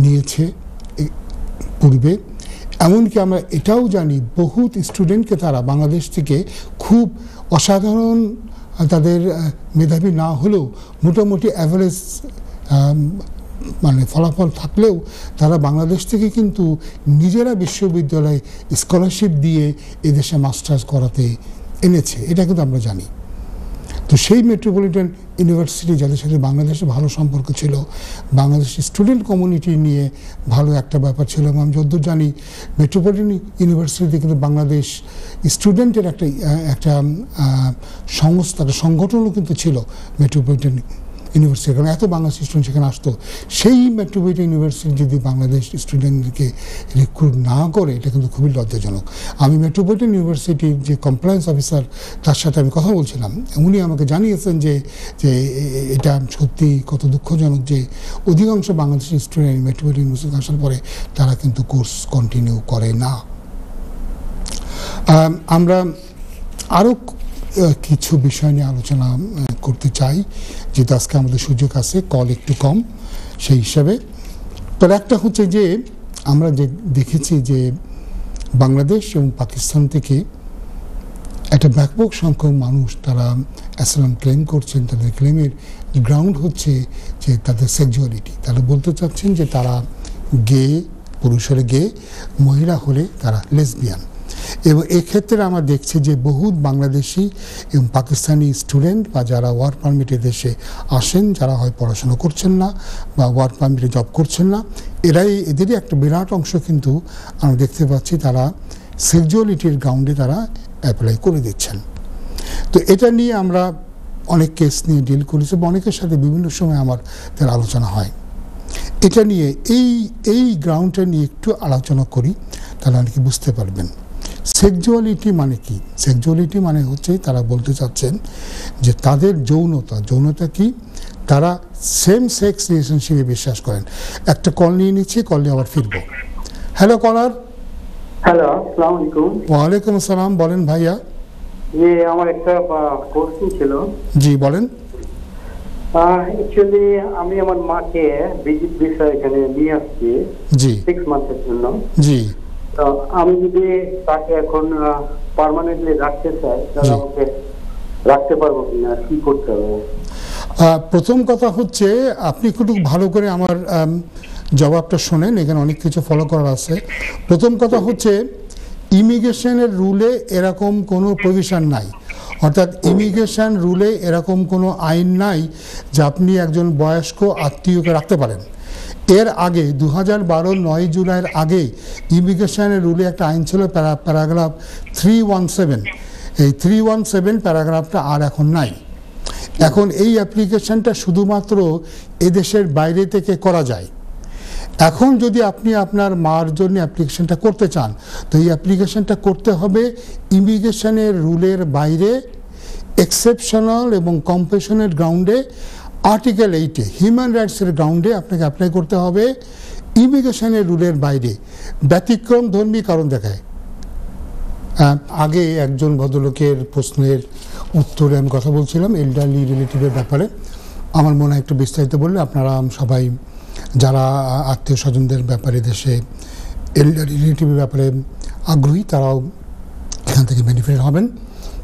নিয়েছে পূর্বে, এমনকি আমরা এটাও জানি বহুত স্টুডেন্টকে তারা বাংলাদেশ থেকে খুব অসাধারণ, তাদের মেধাবী না হলেও মোটামুটি অ্যাভারেজ ফলাফল থাকলেও তারা বাংলাদেশ থেকে কিন্তু নিজেরা বিশ্ববিদ্যালয়ে স্কলারশিপ দিয়ে এদেশে মাস্টার্স করাতে এনেছে। এটা কিন্তু আমরা জানি। তো সেই মেট্রোপলিটন ইউনিভার্সিটি যাদের সাথে বাংলাদেশে ভালো সম্পর্ক ছিল, বাংলাদেশের স্টুডেন্ট কমিউনিটি নিয়ে ভালো একটা ব্যাপার ছিল, এবং আমি যতদূর জানি মেট্রোপলিটন ইউনিভার্সিটিতে কিন্তু বাংলাদেশ স্টুডেন্টের একটা সংস্থা, একটা সংগঠনও কিন্তু ছিল মেট্রোপলিটন ইউনিভার্সিটি, কারণ এত বাংলাদেশি স্টুডেন্ট সেখানে আসতো। সেই মেট্রোপলিটন ইউনিভার্সিটি যদি বাংলাদেশ স্টুডেন্টদেরকে রিক্রুট না করে, এটা কিন্তু খুবই লজ্জাজনক। আমি মেট্রোপলিটন ইউনিভার্সিটির যে কমপ্লায়েন্স অফিসার তার সাথে আমি কথা বলছিলাম, উনি আমাকে জানিয়েছেন যে এটা সত্যি কত দুঃখজনক যে অধিকাংশ বাংলাদেশি স্টুডেন্ট মেট্রোপলিটন ইউনিভার্সিটি আসার পরে তারা কিন্তু কোর্স কন্টিনিউ করে না। আমরা আরও কিছু বিষয় নিয়ে আলোচনা করতে চাই, যেহেতু আজকে আমাদের সুযোগ আছে, কল একটু কম সেই হিসাবে। তো একটা হচ্ছে যে আমরা যে দেখেছি যে বাংলাদেশ এবং পাকিস্তান থেকে একটা ব্যাপক সংখ্যক মানুষ তারা অ্যাসাইলাম ক্লেম করছেন। তাদের ক্লেমের গ্রাউন্ড হচ্ছে যে তাদের সেক্সুয়ালিটি। তারা বলতে চাচ্ছেন যে তারা গে, পুরুষ হলে গে, মহিলা হলে তারা লেসবিয়ান। এবং এক্ষেত্রে আমরা দেখছি যে বহুত বাংলাদেশি এবং পাকিস্তানি স্টুডেন্ট বা যারা ওয়ার্ক পারমিটে দেশে আসেন, যারা হয় পড়াশোনা করছেন না বা ওয়ার্ক পারমিটে জব করছেন না, এদেরই একটা বিরাট অংশ কিন্তু আমরা দেখতে পাচ্ছি তারা সেক্সুয়ালিটির গ্রাউন্ডে তারা অ্যাপ্লাই করে দিচ্ছেন। তো এটা নিয়ে আমরা অনেক কেস নিয়ে ডিল করেছি বা অনেকের সাথে বিভিন্ন সময় আমার তার আলোচনা হয়। এটা নিয়ে এই গ্রাউন্ডটা নিয়ে একটু আলোচনা করি, তাহলে অনেকে বুঝতে পারবেন। সেক্সুয়ালিটি মানে কি? সেক্সুয়ালিটি মানে হচ্ছে তারা বলতে চাচ্ছেন যে তাদের যৌনতা কি, তারা সেম সেক্স রিলেশনশিপে বিশ্বাস করেন। একটা কল নিয়ে নিচ্ছি, কল নিয়ে আবার ফিরবো। হ্যালো কলার। হ্যালো, আসসালামু আলাইকুম। ওয়ালাইকুম আসসালাম, বলেন ভাইয়া। আমার একটা কোশ্চেন ছিল। জি বলেন। অ্যাকচুয়ালি আমি আমার মাকে ভিজিট ভিসা এখানে নিয়ে আসছি 6 মাসের জন্য। জি। তো আমি যদি তাকে এখন পার্মানেন্টলি রাখতে চাই, তাহলে আমাকে রাখতে পারবো কিনা, কি করতে হবে? প্রথম কথা হচ্ছে আপনি একটু ভালো করে আমার জবাবটা শোনেন, এখানে অনেক কিছু ফলো করার আছে। প্রথম কথা হচ্ছে ইমিগ্রেশনের রুলে এরকম কোনো প্রভিশন নাই, অর্থাৎ ইমিগ্রেশন রুলে এরকম কোনো আইন নাই যে আপনি একজন বয়স্ক আত্মীয়কে রাখতে পারেন। এর আগে 2012 9 জুলাইয়ের আগে ইমিগ্রেশনের রুলে একটা আইন ছিল, প্যারাগ্রাফ 317। এই 317 প্যারাগ্রাফটা আর এখন নাই। এখন এই অ্যাপ্লিকেশনটা শুধুমাত্র এদেশের বাইরে থেকে করা যায়। এখন যদি আপনি আপনার মার জন্য অ্যাপ্লিকেশনটা করতে চান, তো এই অ্যাপ্লিকেশনটা করতে হবে ইমিগ্রেশনের রুলের বাইরে, এক্সেপশনাল এবং কম্পেশনের গ্রাউন্ডে, আর্টিকেল 8-এ হিউম্যান রাইটসের গ্রাউন্ডে আপনাকে অ্যাপ্লাই করতে হবে। ইমিগ্রেশনের রুলের বাইরে ব্যতিক্রম ধর্মী কারণ দেখায় আগে একজন ভদ্রলোকের প্রশ্নের উত্তরে আমি কথা বলছিলাম এল্ডারলি রিলেটিভের ব্যাপারে। আমার মনে হয় একটু বিস্তারিত বললে আপনারা সবাই যারা আত্মীয় স্বজনদের ব্যাপারে দেশে এল্ডারলি রিলেটিভের ব্যাপারে আগ্রহী তারাও এখান থেকে বেনিফিট হবেন।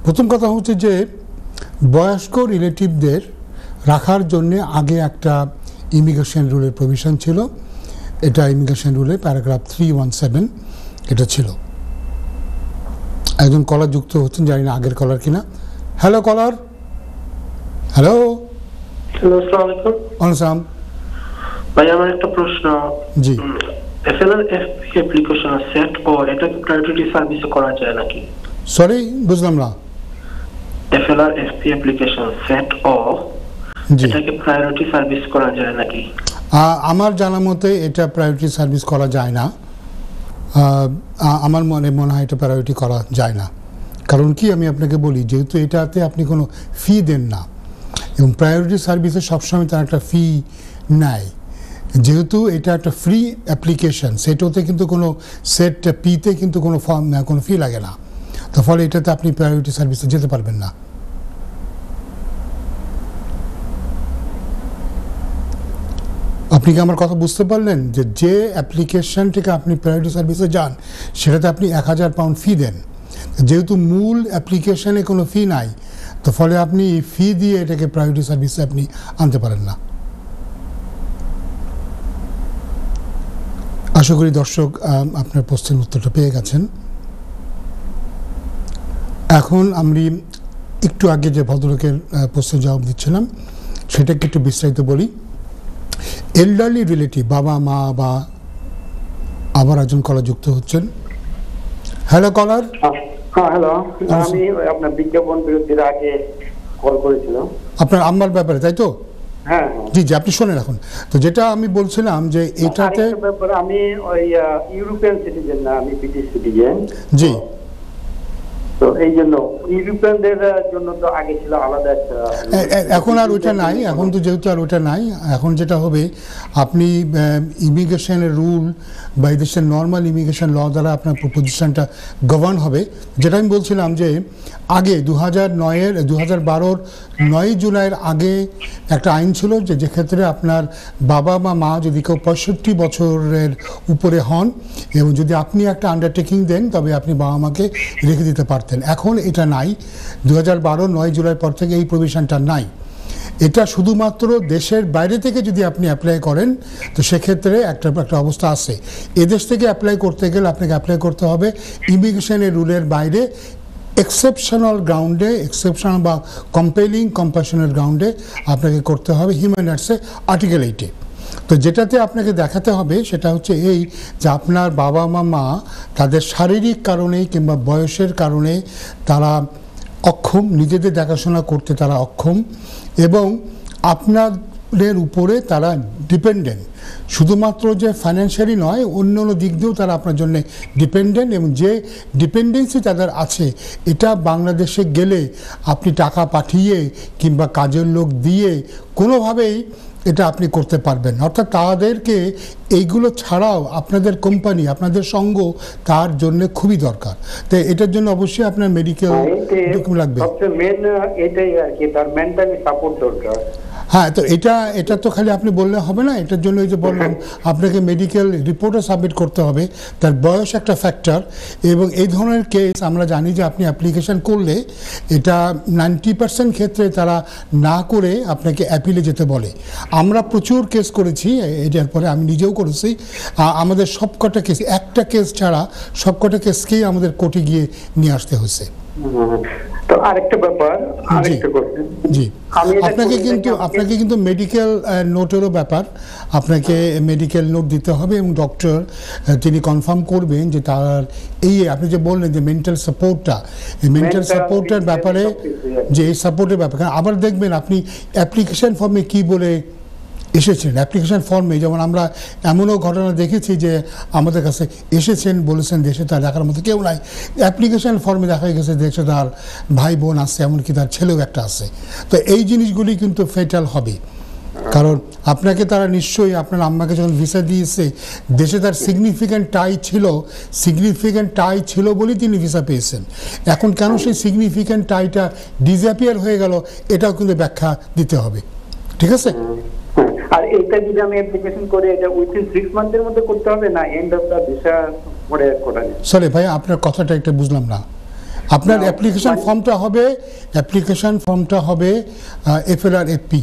প্রথম কথা হচ্ছে যে বয়স্ক রিলেটিভদের রাখার জন্যে আগে একটা ইমিগ্রেশন রুলের প্রভিশন ছিল, এটা ইমিগ্রেশন রুলে প্যারাগ্রাফ 317 এটা ছিল। একজন কলার যুক্ত হচ্ছেন, জানি না আগের কলার কিনা। হ্যালো কলার। হ্যালো। হ্যালো, আসসালামু আলাইকুম। আসসালাম ভাই, আমার একটা প্রশ্ন। জি। এফএলআর এফপি অ্যাপ্লিকেশন সেট ও এটা কি প্রায়োরিটি সার্ভিসে করা যায় নাকি? সরি, বুঝলাম না। এফএলআর এফপি অ্যাপ্লিকেশন সেট ও জি, এটা কি প্রায়োরিটি সার্ভিস করা যায় নাকি? আমার জানা মতে এটা প্রায়োরিটি সার্ভিস করা যায় না। আমার মনে হয় এটা প্রায়োরিটি করা যায় না। কারণ কি, আমি আপনাকে বলি, যেহেতু এটাতে আপনি কোনো ফি দেন না এবং প্রায়োরিটি সার্ভিসে সবসময় তার একটা ফি নেয়, যেহেতু এটা একটা ফ্রি অ্যাপ্লিকেশন, সেটাতে কিন্তু কোনো সেট পিতে কিন্তু কোনো ফি লাগে না, তো ফলে এটাতে আপনি প্রায়োরিটি সার্ভিসে যেতে পারবেন না। আপনি কি আমার কথা বুঝতে পারলেন? যে অ্যাপ্লিকেশন থেকে আপনি প্রায়োরিটি সার্ভিসে যান সেটাতে আপনি 1000 পাউন্ড ফি দেন, যেহেতু মূল অ্যাপ্লিকেশনে কোনো ফি নাই, তো ফলে আপনি ফি দিয়ে এটাকে প্রায়োরিটি সার্ভিসে আপনি আনতে পারেন না। আশা করি দর্শক আপনার প্রশ্নের উত্তরটা পেয়ে গেছেন। এখন আমি একটু আগে যে ভদ্রলোকের প্রশ্নের জবাব দিচ্ছিলাম সেটাকে একটু বিস্তারিত বলি। এল্ডারলি রিলেটিভ, বাবা মা বা আবার একজন কলার যুক্ত হচ্ছেন। হ্যালো কলার। হ্যাঁ, হ্যালো। আমি আপনার বিজ্ঞাপন বিরতির আগে কল করেছিলাম আপনার আম্মার ব্যাপারে, তাই তো? হ্যাঁ, জি জি, আপনি শোনেন এখন। তো যেটা আমি বলছিলাম যে এটাতে আরেকটা ব্যাপার, আমি ওই ইউরোপিয়ান সিটিজেন না, আমি ব্রিটিশ সিটিজেন। জি, তো এই জন্য ইউরোপিয়ানদের জন্য তো আগে ছিল আলাদা একটা। এখন আর ওইটা নাই, এখন তো যেহেতু আর ওইটা নাই, এখন যেটা হবে আপনি ইমিগ্রেশনের রুল বা এই দেশের নর্মাল ইমিগ্রেশন ল দ্বারা আপনার প্রতিষ্ঠানটা গভর্ন হবে। যেটা আমি বলছিলাম যে আগে 2012-এর 9 জুলাইয়ের আগে একটা আইন ছিল যে ক্ষেত্রে আপনার বাবা বা মা যদি কেউ 65 বছরের উপরে হন এবং যদি আপনি একটা আন্ডারটেকিং দেন তবে আপনি বাবা মাকে রেখে দিতে পারতেন। এখন এটা নাই, 2012 9 জুলাই পর থেকে এই প্রভিশনটা নাই। এটা শুধুমাত্র দেশের বাইরে থেকে যদি আপনি অ্যাপ্লাই করেন তো সেক্ষেত্রে একটা অবস্থা আছে। এদেশ থেকে অ্যাপ্লাই করতে গেলে আপনাকে অ্যাপ্লাই করতে হবে ইমিগ্রেশনের রুলের বাইরে, এক্সেপশনাল গ্রাউন্ডে, এক্সেপশনাল বা কম্পেলিং কম্প্যাশনের গ্রাউন্ডে আপনাকে করতে হবে হিউম্যান রাইটসে আর্টিকেল 8-এ। তো যেটাতে আপনাকে দেখাতে হবে সেটা হচ্ছে এই যে আপনার বাবা মা তাদের শারীরিক কারণে কিংবা বয়সের কারণে তারা অক্ষম, নিজেদের দেখাশোনা করতে তারা অক্ষম এবং আপনাদের উপরে তারা ডিপেন্ডেন্ট। শুধুমাত্র যে ফাইন্যান্সিয়ালি নয়, অন্য অন্য দিক দিয়েও তারা আপনার জন্য ডিপেন্ডেন্ট এবং যে ডিপেন্ডেন্সি তাদের আছে এটা বাংলাদেশে গেলে আপনি টাকা পাঠিয়ে কিংবা কাজের লোক দিয়ে কোনোভাবেই এটা আপনি করতে পারবেন। অর্থাৎ তাদেরকে এইগুলো ছাড়াও আপনাদের কোম্পানি, আপনাদের সঙ্গ তার জন্য খুবই দরকার। তো এটার জন্য অবশ্যই আপনার মেডিকেল ডকুমেন্ট লাগবে। সবচেয়ে মেন এটাই আর কি, তার মেন্টালি সাপোর্ট দরকার। হ্যাঁ, তো এটা তো খালি আপনি বললে হবে না, এটার জন্য এই যে বললাম আপনাকে মেডিকেল রিপোর্টও সাবমিট করতে হবে, তার বয়স একটা ফ্যাক্টর। এবং এই ধরনের কেস আমরা জানি যে আপনি অ্যাপ্লিকেশন করলে এটা 90% ক্ষেত্রে তারা না করে আপনাকে অ্যাপিলে যেতে বলে। আমরা প্রচুর কেস করেছি এটার পরে, আমি নিজেও করেছি। আমাদের সবকটা কেস, একটা কেস ছাড়া সবকটা কেসকেই আমাদের কোর্টে গিয়ে নিয়ে আসতে হয়েছে। তো আরেকটা ব্যাপার, আরেকটা কোশ্চেন। জি, আপনাকে কিন্তু মেডিকেল নোটেরও ব্যাপার, আপনাকে মেডিকেল নোট দিতে হবে এবং ডক্টর তিনি কনফার্ম করবেন যে তার এই আপনি যে বললেন যে মেন্টাল সাপোর্টটা, এই মেন্টাল সাপোর্টের ব্যাপারে, যে এই সাপোর্টের ব্যাপারে আবার দেখবেন আপনি অ্যাপ্লিকেশন ফর্মে কি বলে এসেছেন। অ্যাপ্লিকেশন ফর্মে যেমন আমরা এমনও ঘটনা দেখেছি যে আমাদের কাছে এসেছেন, বলেছেন দেশে তার দেখার মতো কেউ নাই, অ্যাপ্লিকেশন ফর্মে দেখা গেছে দেশে তার ভাই বোন আছে, এমনকি তার ছেলেও একটা আছে। তো এই জিনিসগুলি কিন্তু ফেটাল হবে। কারণ আপনাকে তারা নিশ্চয়ই আপনার আম্মাকে যখন ভিসা দিয়েছে দেশে তার সিগনিফিক্যান্ট টাই ছিল বলেই তিনি ভিসা পেয়েছেন। এখন কেন সেই সিগনিফিক্যান্ট টাইটা ডিসঅ্যাপিয়ার হয়ে গেল এটাও কিন্তু ব্যাখ্যা দিতে হবে, ঠিক আছে? আর এটা যদি আমি অ্যাপ্লিকেশন করে এটা উইথিন 6 মান্থের মধ্যে করতে হবে না এন্ড অফ দা ভিসা পরে করা যায়? সরি ভাই, আপনার কথাটা একটা বুঝলাম না। আপনার অ্যাপ্লিকেশন ফর্মটা হবে FLR-FP।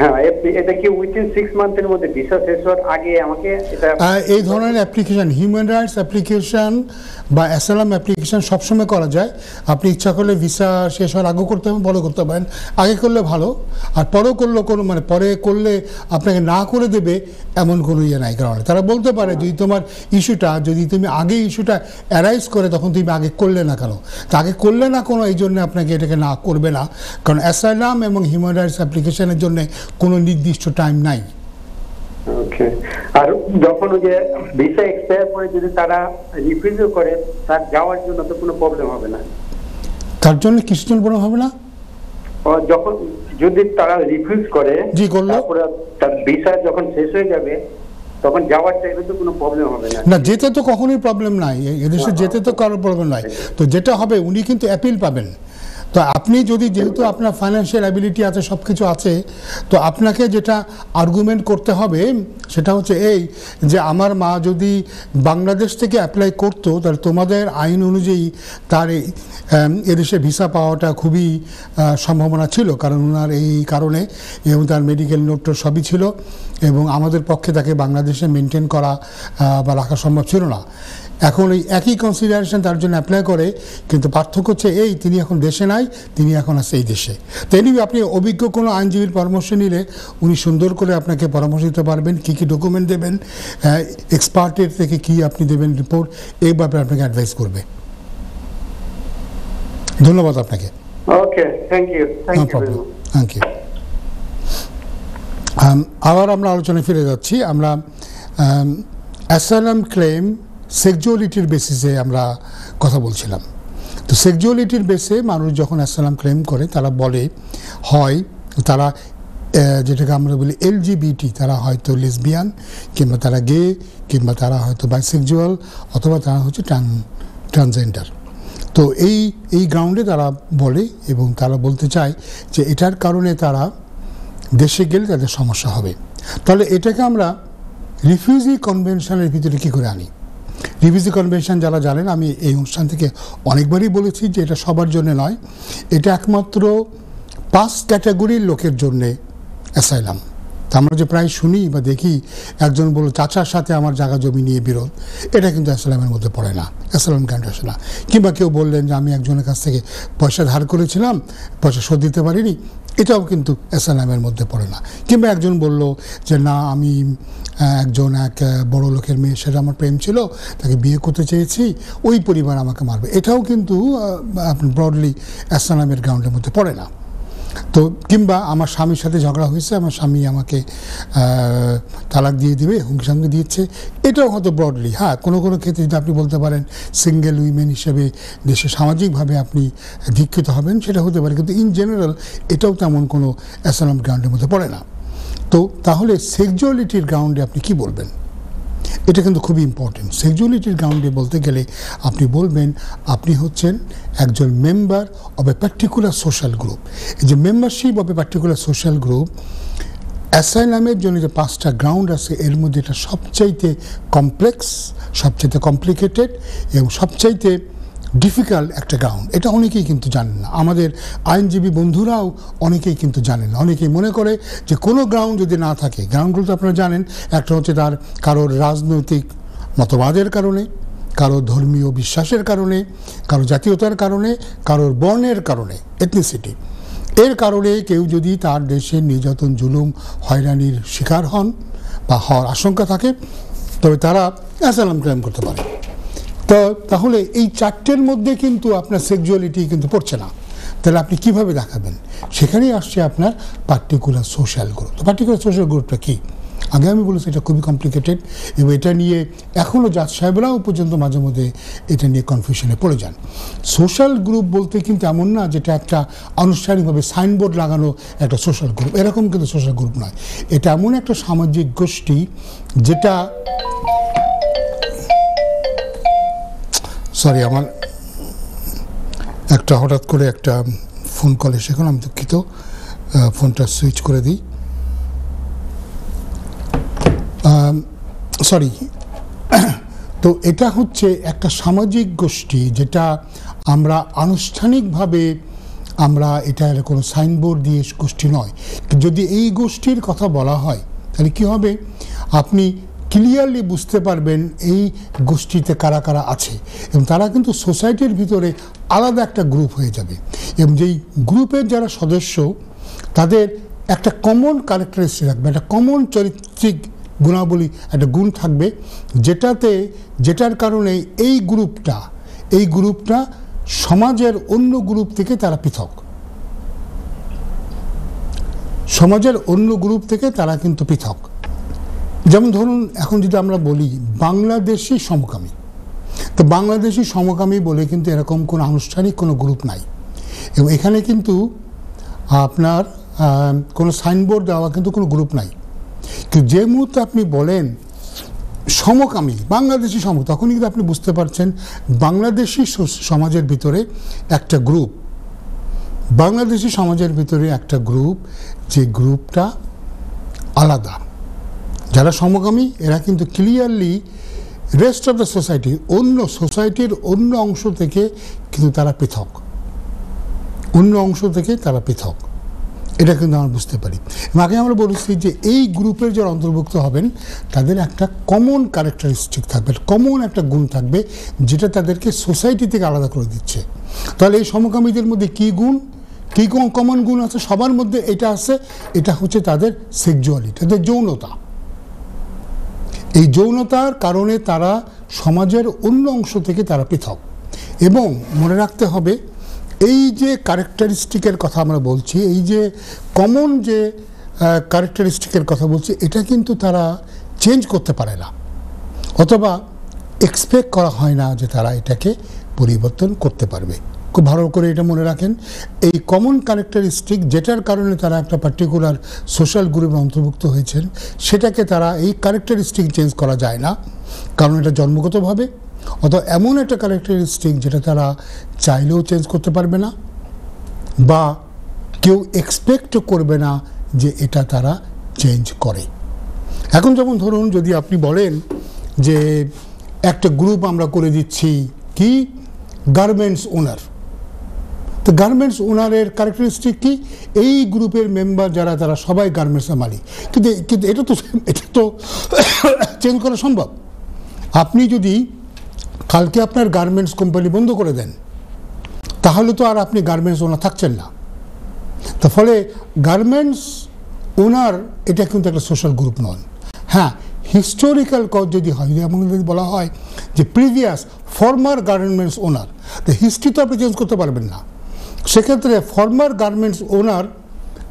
হ্যাঁ, এটা কি উইথিন 6 মান্থের মধ্যে ভিসা শেষ হওয়ার আগে আমাকে এটা এই ধরনের অ্যাপ্লিকেশন, হিউম্যান রাইটস অ্যাপ্লিকেশন বা অ্যাসাইলাম অ্যাপ্লিকেশন সবসময় করা যায়। আপনি ইচ্ছা করলে ভিসা শেষ হওয়ার আগে করতে পারেন, পরে করতে পারেন। আগে করলে ভালো, আর পরেও করলে কোনো মানে পরে করলে আপনাকে না করে দেবে এমন কোনো ইয়ে নাই। কারণ তারা বলতে পারে যদি তোমার ইস্যুটা যদি তুমি আগে ইস্যুটা অ্যারাইজ করে তখন তুমি আগে করলে না কেন, তা আগে করলে না কোনো এই জন্য আপনাকে এটাকে না করবে না। কারণ অ্যাসাইলাম এবং হিউম্যান রাইটস অ্যাপ্লিকেশনের জন্য কোনো নির্দিষ্ট টাইম নাই। ওকে। আর যখন ওই যে ভিসা এক্সপায়ার পরে যদি তারা রিফিউজ করে তার যাওয়ার জন্য তো কোনো প্রবলেম হবে না? তার জন্য কিছুদিন প্রবলেম হবে না? যখন যদি তারা রিফিউজ করে জি করলো, তারপরে তার ভিসা যখন শেষ হয়ে যাবে তখন যাওয়ার টাইমে তো কোনো প্রবলেম হবে না? না, যেতে তো কখনোই প্রবলেম নাই, এদেশে যেতে তো কারোর প্রবলেম নাই। তো যেটা হবে উনি কিন্তু অ্যাপিল পাবেন। তো আপনি যদি যেহেতু আপনার ফাইন্যান্সিয়াল অ্যাবিলিটি আছে, সব কিছু আছে, তো আপনাকে যেটা আর্গুমেন্ট করতে হবে সেটা হচ্ছে এই যে আমার মা যদি বাংলাদেশ থেকে অ্যাপ্লাই করতো তাহলে তোমাদের আইন অনুযায়ী তার এদেশে ভিসা পাওয়াটা খুবই সম্ভাবনা ছিল, কারণ ওনার এই কারণে এবং তার মেডিকেল নোটটা সবই ছিল এবং আমাদের পক্ষে তাকে বাংলাদেশে মেনটেন করা বা রাখা সম্ভব ছিল না। এখন এই একই কনসিডারেশন তার জন্য অ্যাপ্লাই করে, কিন্তু পার্থক্য হচ্ছে এই তিনি এখন দেশে নাই, তিনি এখন আছে এই দেশে। তো এনিওয়ে আপনি অভিজ্ঞ কোনো আইনজীবীর পরামর্শ নিলে উনি সুন্দর করে আপনাকে পরামর্শ দিতে পারবেন, কী কী ডকুমেন্ট দেবেন, এক্সপার্টের থেকে কি আপনি দেবেন রিপোর্ট, এই ব্যাপারে আপনাকে অ্যাডভাইস করবে। ধন্যবাদ আপনাকে। Okay, thank you. Thank you. আবার আমরা আলোচনায় ফিরে যাচ্ছি। আমরা অ্যাসাইলাম ক্লেম সেক্সুয়ালিটির বেসিসে আমরা কথা বলছিলাম। তো সেক্সুয়ালিটির বেসে মানুষ যখন অ্যাসাইলাম ক্লেম করে তারা বলে হয় তারা যেটাকে আমরা বলি LGBT, তারা হয়তো লেসবিয়ান কিংবা তারা গে কিংবা তারা হয়তো বাইসেক্সুয়াল অথবা তারা হচ্ছে ট্রান্সজেন্ডার। তো এই গ্রাউন্ডে তারা বলে এবং তারা বলতে চায় যে এটার কারণে তারা দেশে গেলে তাদের সমস্যা হবে। তাহলে এটাকে আমরা রিফিউজি কনভেনশনের ভিতরে কী করে আনি? রিফিউজি কনভেনশন যারা জানেন, আমি এই অনুষ্ঠান থেকে অনেকবারই বলেছি যে এটা সবার জন্য নয়, এটা একমাত্র 5 ক্যাটাগরির লোকের জন্যে অ্যাসাইলাম। তা আমরা যে প্রায় শুনি বা দেখি একজন বলল চাচার সাথে আমার জায়গা জমি নিয়ে বিরোধ, এটা কিন্তু অ্যাসাইলামের মধ্যে পড়ে না, অ্যাসাইলাম গ্র্যান্ট আসে না। কিংবা কেউ বললেন যে আমি একজনের কাছ থেকে পয়সা ধার করেছিলাম, পয়সা শোধ দিতে পারিনি, এটাও কিন্তু অ্যাসাইলামের মধ্যে পড়ে না। কিংবা একজন বলল যে না আমি এক বড় লোকের মেয়ে, সেটা আমার প্রেম ছিল, তাকে বিয়ে করতে চেয়েছি, ওই পরিবার আমাকে মারবে, এটাও কিন্তু ব্রডলি অ্যাসাইলামের গ্রাউন্ডের মধ্যে পড়ে না। তো কিংবা আমার স্বামীর সাথে ঝগড়া হয়েছে, আমার স্বামী আমাকে তালাক দিয়ে দিবে, হুমকি সামকি দিচ্ছে, এটাও হয়তো ব্রডলি। হ্যাঁ, কোনো কোনো ক্ষেত্রে যদি আপনি বলতে পারেন সিঙ্গেল উইমেন হিসেবে দেশে সামাজিকভাবে আপনি ধিক্ষিত হবেন, সেটা হতে পারে, কিন্তু ইন জেনারেল এটাও তেমন কোনো অ্যাসাইলাম গ্রাউন্ডের মধ্যে পড়ে না। তো তাহলে সেক্সুয়ালিটির গ্রাউন্ডে আপনি কি বলবেন? এটা কিন্তু খুবই ইম্পর্টেন্ট। সেক্সুয়ালিটির গ্রাউন্ডে বলতে গেলে আপনি বলবেন আপনি হচ্ছেন একজন member of a particular social group. এই যে membership of a particular social group, অ্যাসাইলামের জন্য যে 5টা গ্রাউন্ড আছে এর মধ্যে এটা সবচাইতে কমপ্লেক্স, সবচাইতে কমপ্লিকেটেড এবং সবচাইতে ডিফিকাল্ট একটা গ্রাউন্ড। এটা অনেকেই কিন্তু জানেন না, আমাদের আইনজীবী বন্ধুরাও অনেকেই কিন্তু জানেন না। অনেকেই মনে করে যে কোনো গ্রাউন্ড যদি না থাকে, গ্রাউন্ডগুলো তো আপনারা জানেন, একটা হচ্ছে তার কারোর রাজনৈতিক মতবাদের কারণে, কারোর ধর্মীয় বিশ্বাসের কারণে, কারোর জাতীয়তার কারণে, কারোর বর্ণের কারণে, এথনিসিটি, এর কারণে কেউ যদি তার দেশের নির্যাতন, জুলুম, হয়রানির শিকার হন বা হওয়ার আশঙ্কা থাকে তবে তারা অ্যাসাইলাম ক্লেম করতে পারে। তো তাহলে এই 4টের মধ্যে কিন্তু আপনার সেক্সুয়ালিটি কিন্তু পড়ছে না, তাহলে আপনি কিভাবে দেখাবেন? সেখানেই আসছে আপনার পার্টিকুলার সোশ্যাল গ্রুপ। তো পার্টিকুলার সোশ্যাল গ্রুপটা কি? আগে আমি বলেছি এটা খুবই কমপ্লিকেটেড, এবং এটা নিয়ে এখনও জাজ সাহেবরাও পর্যন্ত মাঝে মধ্যে এটা নিয়ে কনফিউশনে পড়ে যান। সোশ্যাল গ্রুপ বলতে কিন্তু এমন না যেটা একটা আনুষ্ঠানিকভাবে সাইনবোর্ড লাগানো একটা সোশ্যাল গ্রুপ, এরকম কিন্তু সোশ্যাল গ্রুপ নয়। এটা এমন একটা সামাজিক গোষ্ঠী যেটা, সরি আমার একটা হঠাৎ করে একটা ফোন কল এসে গেল, আমি দুঃখিত, ফোনটা সুইচ করে দিই, সরি। তো এটা হচ্ছে একটা সামাজিক গোষ্ঠী যেটা আমরা আনুষ্ঠানিকভাবে আমরা এটা কোনো সাইনবোর্ড দিয়ে গোষ্ঠী নয়। যদি এই গোষ্ঠীর কথা বলা হয় তাহলে কি হবে, আপনি ক্লিয়ারলি বুঝতে পারবেন এই গোষ্ঠীতে কারা কারা আছে, এবং তারা কিন্তু সোসাইটির ভিতরে আলাদা একটা গ্রুপ হয়ে যাবে, এবং যেই গ্রুপের যারা সদস্য তাদের একটা কমন ক্যারেক্টারিস্টিক থাকবে, একটা কমন চরিত্রিক গুণাবলী, একটা গুণ থাকবে যেটার কারণে এই গ্রুপটা সমাজের অন্য গ্রুপ থেকে তারা পৃথক, সমাজের অন্য গ্রুপ থেকে তারা কিন্তু পৃথক। যেমন ধরুন এখন যদি আমরা বলি বাংলাদেশি সমকামী, তো বাংলাদেশি সমকামী বলে কিন্তু এরকম কোনো আনুষ্ঠানিক কোনো গ্রুপ নাই, এবং এখানে কিন্তু আপনার কোনো সাইনবোর্ড দেওয়া কিন্তু কোনো গ্রুপ নাই। কিন্তু যে মুহূর্তে আপনি বলেন সমকামী, বাংলাদেশি তখনই কিন্তু আপনি বুঝতে পারছেন বাংলাদেশি সমাজের ভিতরে একটা গ্রুপ, বাংলাদেশি সমাজের ভিতরে একটা গ্রুপ, যে গ্রুপটা আলাদা। যারা সমকামী এরা কিন্তু ক্লিয়ারলি রেস্ট অফ দ্য সোসাইটির অন্য অংশ থেকে কিন্তু তারা পৃথক, অন্য অংশ থেকে তারা পৃথক, এটা কিন্তু আমরা বুঝতে পারি। আগে আমরা বলেছি যে এই গ্রুপের যারা অন্তর্ভুক্ত হবেন তাদের একটা কমন ক্যারেক্টারিস্টিক থাকবে, কমন একটা গুণ থাকবে যেটা তাদেরকে সোসাইটি থেকে আলাদা করে দিচ্ছে। তাহলে এই সমকামীদের মধ্যে কী কমন গুণ আছে? সবার মধ্যে এটা আছে, এটা হচ্ছে তাদের সেক্সুয়ালিটি, তাদের যৌনতা। এই যৌনতার কারণে তারা সমাজের অন্য অংশ থেকে তারা পৃথক। এবং মনে রাখতে হবে এই যে ক্যারেক্টারিস্টিকের কথা আমরা বলছি, এই যে কমন যে ক্যারেক্টারিস্টিকের কথা বলছি, এটা কিন্তু তারা চেঞ্জ করতে পারে না, অথবা এক্সপেক্ট করা হয় না যে তারা এটাকে পরিবর্তন করতে পারবে। খুব ভালো করে এটা মনে রাখেন, এই কমন ক্যারেক্টারিস্টিক যেটার কারণে তারা একটা পার্টিকুলার সোশ্যাল গ্রুপে অন্তর্ভুক্ত হয়েছেন, সেটাকে তারা এই ক্যারেক্টারিস্টিক চেঞ্জ করা যায় না, কারণ এটা জন্মগতভাবে, অথবা এমন একটা ক্যারেক্টারিস্টিক যেটা তারা চাইলেও চেঞ্জ করতে পারবে না, বা কেউ এক্সপেক্টও করবে না যে এটা তারা চেঞ্জ করে। এখন যেমন ধরুন যদি আপনি বলেন যে একটা গ্রুপ আমরা করে দিচ্ছি কি গার্মেন্টস ওনার, তো গার্মেন্টস ওনারের ক্যারেক্টারিস্টিক কি, এই গ্রুপের মেম্বার যারা তারা সবাই গার্মেন্টসের মালিক, কিন্তু এটা তো চেঞ্জ করা সম্ভব। আপনি যদি কালকে আপনার গার্মেন্টস কোম্পানি বন্ধ করে দেন তাহলে তো আর আপনি গার্মেন্টস ওনার থাকছেন না। তো ফলে গার্মেন্টস ওনার এটা কিন্তু একটা সোশ্যাল গ্রুপ নন। হ্যাঁ, হিস্টোরিক্যাল কজ যদি হয়, এমন যদি বলা হয় যে প্রিভিয়াস ফর্মার গার্মেন্টস ওনার, তো হিস্ট্রি তো আপনি চেঞ্জ করতে পারবেন না, সেক্ষেত্রে ফর্মার গার্মেন্টস ওনার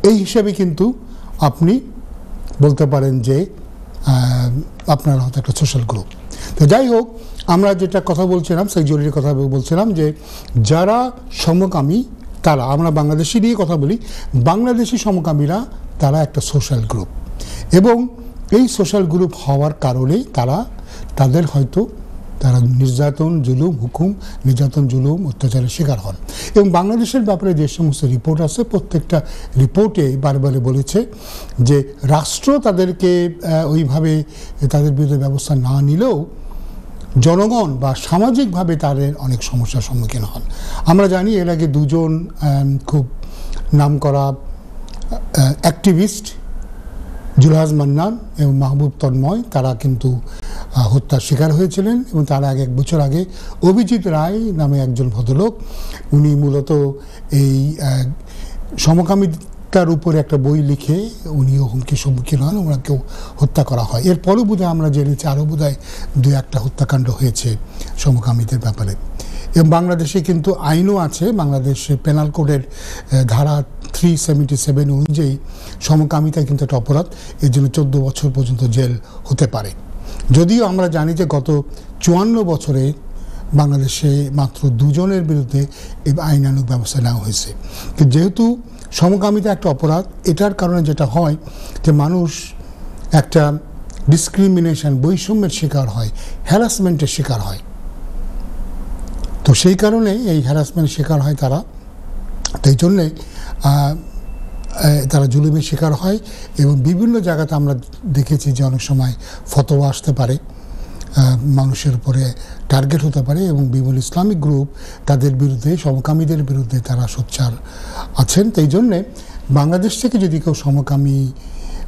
এই হিসাবে কিন্তু আপনি বলতে পারেন যে আপনার হয়তো একটা সোশ্যাল গ্রুপ। তো যাই হোক, আমরা যেটা কথা বলছিলাম সেক্সুয়ালিটির কথা বলছিলাম যে যারা সমকামী তারা, আমরা বাংলাদেশি নিয়ে কথা বলি, বাংলাদেশি সমকামীরা তারা একটা সোশ্যাল গ্রুপ, এবং এই সোশ্যাল গ্রুপ হওয়ার কারণেই তাদের হয়তো তারা নির্যাতন জুলুম অত্যাচারের শিকার হন। এবং বাংলাদেশের ব্যাপারে যে সমস্ত রিপোর্ট আছে প্রত্যেকটা রিপোর্টে বারবারে বলেছে যে রাষ্ট্র তাদেরকে ওইভাবে তাদের বিরুদ্ধে ব্যবস্থা না নিলেও জনগণ বা সামাজিকভাবে তাদের অনেক সমস্যার সম্মুখীন হন। আমরা জানি এর আগে দুজন খুব নামকরা অ্যাক্টিভিস্ট জুলহাস মান্নান এবং মাহবুব তন্ময় তারা কিন্তু হত্যার শিকার হয়েছিলেন, এবং তার আগে 1 বছর আগে অভিজিৎ রায় নামে একজন ভদ্রলোক, উনি মূলত এই সমকামিতার উপরে একটা বই লিখে উনিও হুমকির সম্মুখীন হন, ওনাকেও হত্যা করা হয়। এরপরও বোধহয় আমরা জেনেছি আরও বোধহয় 2-1টা হত্যাকাণ্ড হয়েছে সমকামীদের ব্যাপারে। এবং বাংলাদেশে কিন্তু আইনও আছে, বাংলাদেশে পেনাল কোডের ধারা 377 অনুযায়ী সমকামিতা কিন্তু একটা অপরাধ, এর জন্য 14 বছর পর্যন্ত জেল হতে পারে। যদিও আমরা জানি যে গত 54 বছরে বাংলাদেশে মাত্র 2 জনের বিরুদ্ধে এই আইনানুগ ব্যবস্থা নেওয়া হয়েছে। কিন্তু যেহেতু সমকামিতা একটা অপরাধ, এটার কারণে যেটা হয় যে মানুষ একটা ডিসক্রিমিনেশন, বৈষম্যের শিকার হয়, হ্যারাসমেন্টের শিকার হয়। তো সেই কারণে এই হ্যারাসমেন্টের শিকার হয় তারা, তাই জন্যে তারা জুলুমের শিকার হয়। এবং বিভিন্ন জায়গাতে আমরা দেখেছি যে অনেক সময় ফতোয়া আসতে পারে, মানুষের উপরে টার্গেট হতে পারে, এবং বিভিন্ন ইসলামিক গ্রুপ তাদের বিরুদ্ধে, সমকামীদের বিরুদ্ধে তারা সোচ্চার আছেন। তাই জন্যে বাংলাদেশ থেকে যদি কেউ সমকামী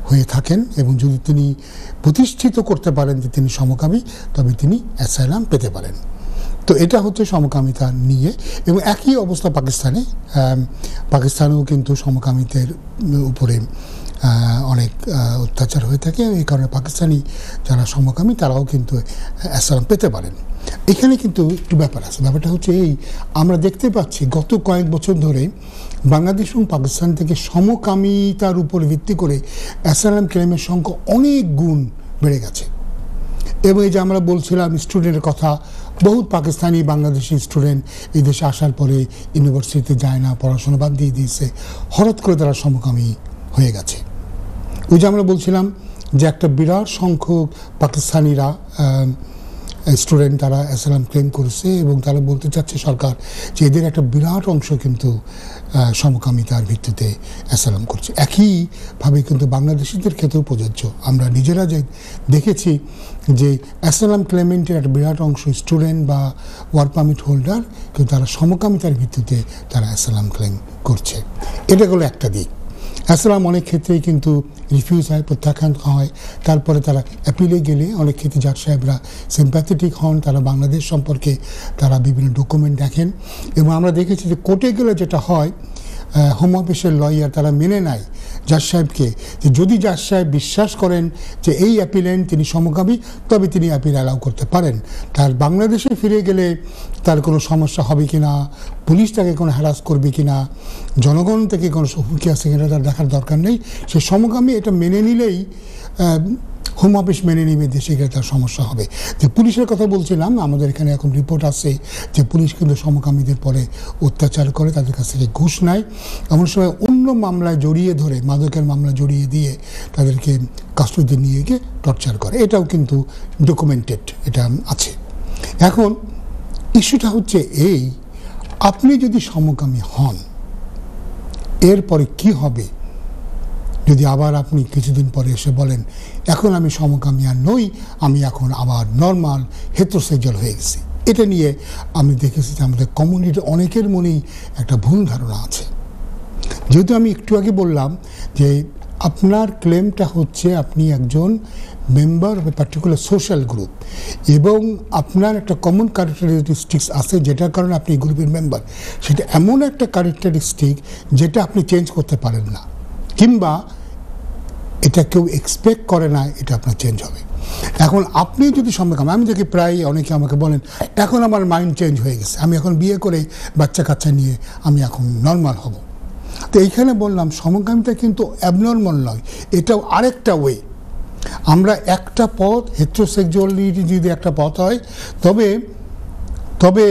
হয়ে থাকেন এবং যদি তিনি প্রতিষ্ঠিত করতে পারেন যে তিনি সমকামী, তবে তিনি অ্যাসাইলাম পেতে পারেন। তো এটা হচ্ছে সমকামিতা নিয়ে। এবং একই অবস্থা পাকিস্তানেও কিন্তু সমকামীদের উপরে অনেক অত্যাচার হয়ে থাকে। এই কারণে পাকিস্তানি যারা সমকামী তারাও কিন্তু অ্যাসাইলাম পেতে পারেন। এখানে কিন্তু একটু ব্যাপার আছে। ব্যাপারটা হচ্ছে এই, আমরা দেখতে পাচ্ছি গত কয়েক বছর ধরে বাংলাদেশ এবং পাকিস্তান থেকে সমকামিতার উপর ভিত্তি করে অ্যাসাইলাম ক্লেমের সংখ্যা অনেক গুণ বেড়ে গেছে। এবং এই যে আমরা বলছিলাম স্টুডেন্টের কথা, বহুত পাকিস্তানি বাংলাদেশি স্টুডেন্ট এই দেশে আসার পরে ইউনিভার্সিটিতে যায় না, পড়াশোনা বাদ দিয়ে দিয়েছে, হঠাৎ করে তারা সমকামী হয়ে গেছে। ওই যে আমরা বলছিলাম যে একটা বিরাট সংখ্যক পাকিস্তানিরা স্টুডেন্ট তারা অ্যাসাইলাম ক্লেম করেছে, এবং তারা বলতে চাচ্ছে সরকার যে এদের একটা বিরাট অংশ কিন্তু সমকামিতার ভিত্তিতে অ্যাসাইলাম করছে। একইভাবে কিন্তু বাংলাদেশিদের ক্ষেত্রেও প্রযোজ্য। আমরা নিজেরা যে দেখেছি যে অ্যাসাইলাম ক্লেমেন্টের একটা বিরাট অংশ স্টুডেন্ট বা ওয়ার্ক পারমিট হোল্ডার, কিন্তু তারা সমকামিতার ভিত্তিতে তারা অ্যাসাইলাম ক্লেম করছে। এটা হলো একটা দিক। অ্যাসাইলাম অনেক ক্ষেত্রেই কিন্তু রিফিউজ হয়, প্রত্যাখ্যান হয়। তারপরে তারা অ্যাপিলে গেলে অনেক ক্ষেত্রে জাজ সাহেবরা সিম্প্যাথেটিক হন, তারা বাংলাদেশ সম্পর্কে তারা বিভিন্ন ডকুমেন্ট দেখেন। এবং আমরা দেখেছি যে কোর্টে গেলে যেটা হয়, হোম অফিসের লয়ার তারা মেনে নেয় জাজ সাহেবকে, যে যদি জাজ সাহেব বিশ্বাস করেন যে এই অ্যাপিলেন্ট তিনি সমকামী, তবে তিনি অ্যাপিল অ্যালাউ করতে পারেন। তার বাংলাদেশে ফিরে গেলে তার কোনো সমস্যা হবে কি না, পুলিশ তাকে কোনো হ্যারাস করবে কি না, জনগণ থেকে কোনো হুমকি আছে কিনা তার দেখার দরকার নেই। সে সমকামী এটা মেনে নিলেই হোম অফিস মেনে নেবে, দেশে গেলে তার সমস্যা হবে। যে পুলিশের কথা বলছিলাম, আমাদের এখানে এখন রিপোর্ট আছে যে পুলিশ কিন্তু সমকামীদের পরে অত্যাচার করে, তাদের কাছ থেকে ঘুষ নেয়, এমন সময় অন্য মামলায় জড়িয়ে ধরে, মাদকের মামলা জড়িয়ে দিয়ে তাদেরকে কাস্টডিতে নিয়ে গিয়ে টর্চার করে। এটাও কিন্তু ডকুমেন্টেড, এটা আছে। এখন ইস্যুটা হচ্ছে এই, আপনি যদি সমকামী হন, এরপরে কি হবে যদি আবার আপনি কিছুদিন পরে এসে বলেন এখন আমি সমকামী আর নই, আমি এখন আবার নর্মাল হেতেরোসেক্সুয়াল হয়ে গেছি। এটা নিয়ে আমি দেখেছি যে আমাদের কমিউনিটির অনেকের মনেই একটা ভুল ধারণা আছে। যেহেতু আমি একটু আগে বললাম যে আপনার ক্লেমটা হচ্ছে আপনি একজন member of A particular social group, এবং আপনার একটা কমন ক্যারেক্টারিস্টিক্স আছে যেটার কারণে আপনি এই গ্রুপের মেম্বার। সেটা এমন একটা ক্যারেক্টারিস্টিক যেটা আপনি চেঞ্জ করতে পারেন না, কিংবা এটা কেউ এক্সপেক্ট করে না এটা আপনার চেঞ্জ হবে। এখন আপনি যদি সমকামী, আমি দেখি প্রায় অনেকে আমাকে বলেন এখন আমার মাইন্ড চেঞ্জ হয়ে গেছে, আমি এখন বিয়ে করে বাচ্চা কাচ্চা নিয়ে আমি এখন নর্মাল হব। তো এইখানে বললাম সমকামিতা কিন্তু অ্যাবনর্মাল নয়, এটাও আরেকটা ওয়ে। আমরা একটা পথ, হেতেরোসেক্সুয়ালিটি যদি একটা পথ হয়, তবে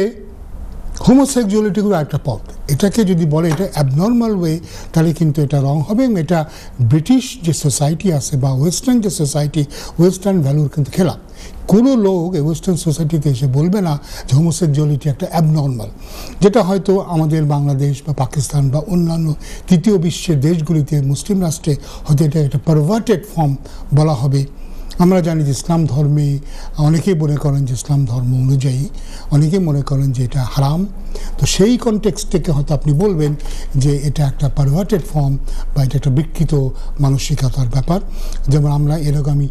হোমোসেক্সুয়ালিটিগুলো একটা পথ। এটাকে যদি বলে এটা অ্যাবনর্মাল ওয়ে, তাহলে কিন্তু এটা রং হবে। এবং এটা ব্রিটিশ যে সোসাইটি আছে বা ওয়েস্টার্ন যে সোসাইটি, ওয়েস্টার্ন ভ্যালুর কিন্তু খেলাফ। কোনো লোক এই ওয়েস্টার্ন সোসাইটিতে এসে বলবে না যে হোমোসেক্সুয়ালিটি একটা অ্যাবনর্মাল, যেটা হয়তো আমাদের বাংলাদেশ বা পাকিস্তান বা অন্যান্য তৃতীয় বিশ্বের দেশগুলিতে, মুসলিম রাষ্ট্রে হয়তো এটা একটা পারভার্টেড ফর্ম বলা হবে। আমরা জানি যে ইসলাম ধর্মে অনেকেই মনে করেন যে ইসলাম ধর্ম অনুযায়ী অনেকেই মনে করেন যে এটা হারাম। তো সেই কনটেক্সট থেকে হয়তো আপনি বলবেন যে এটা একটা পারভার্টেড ফর্ম বা এটা একটা বিকৃত মানসিকতার ব্যাপার। যেমন আমরা এরকম আমি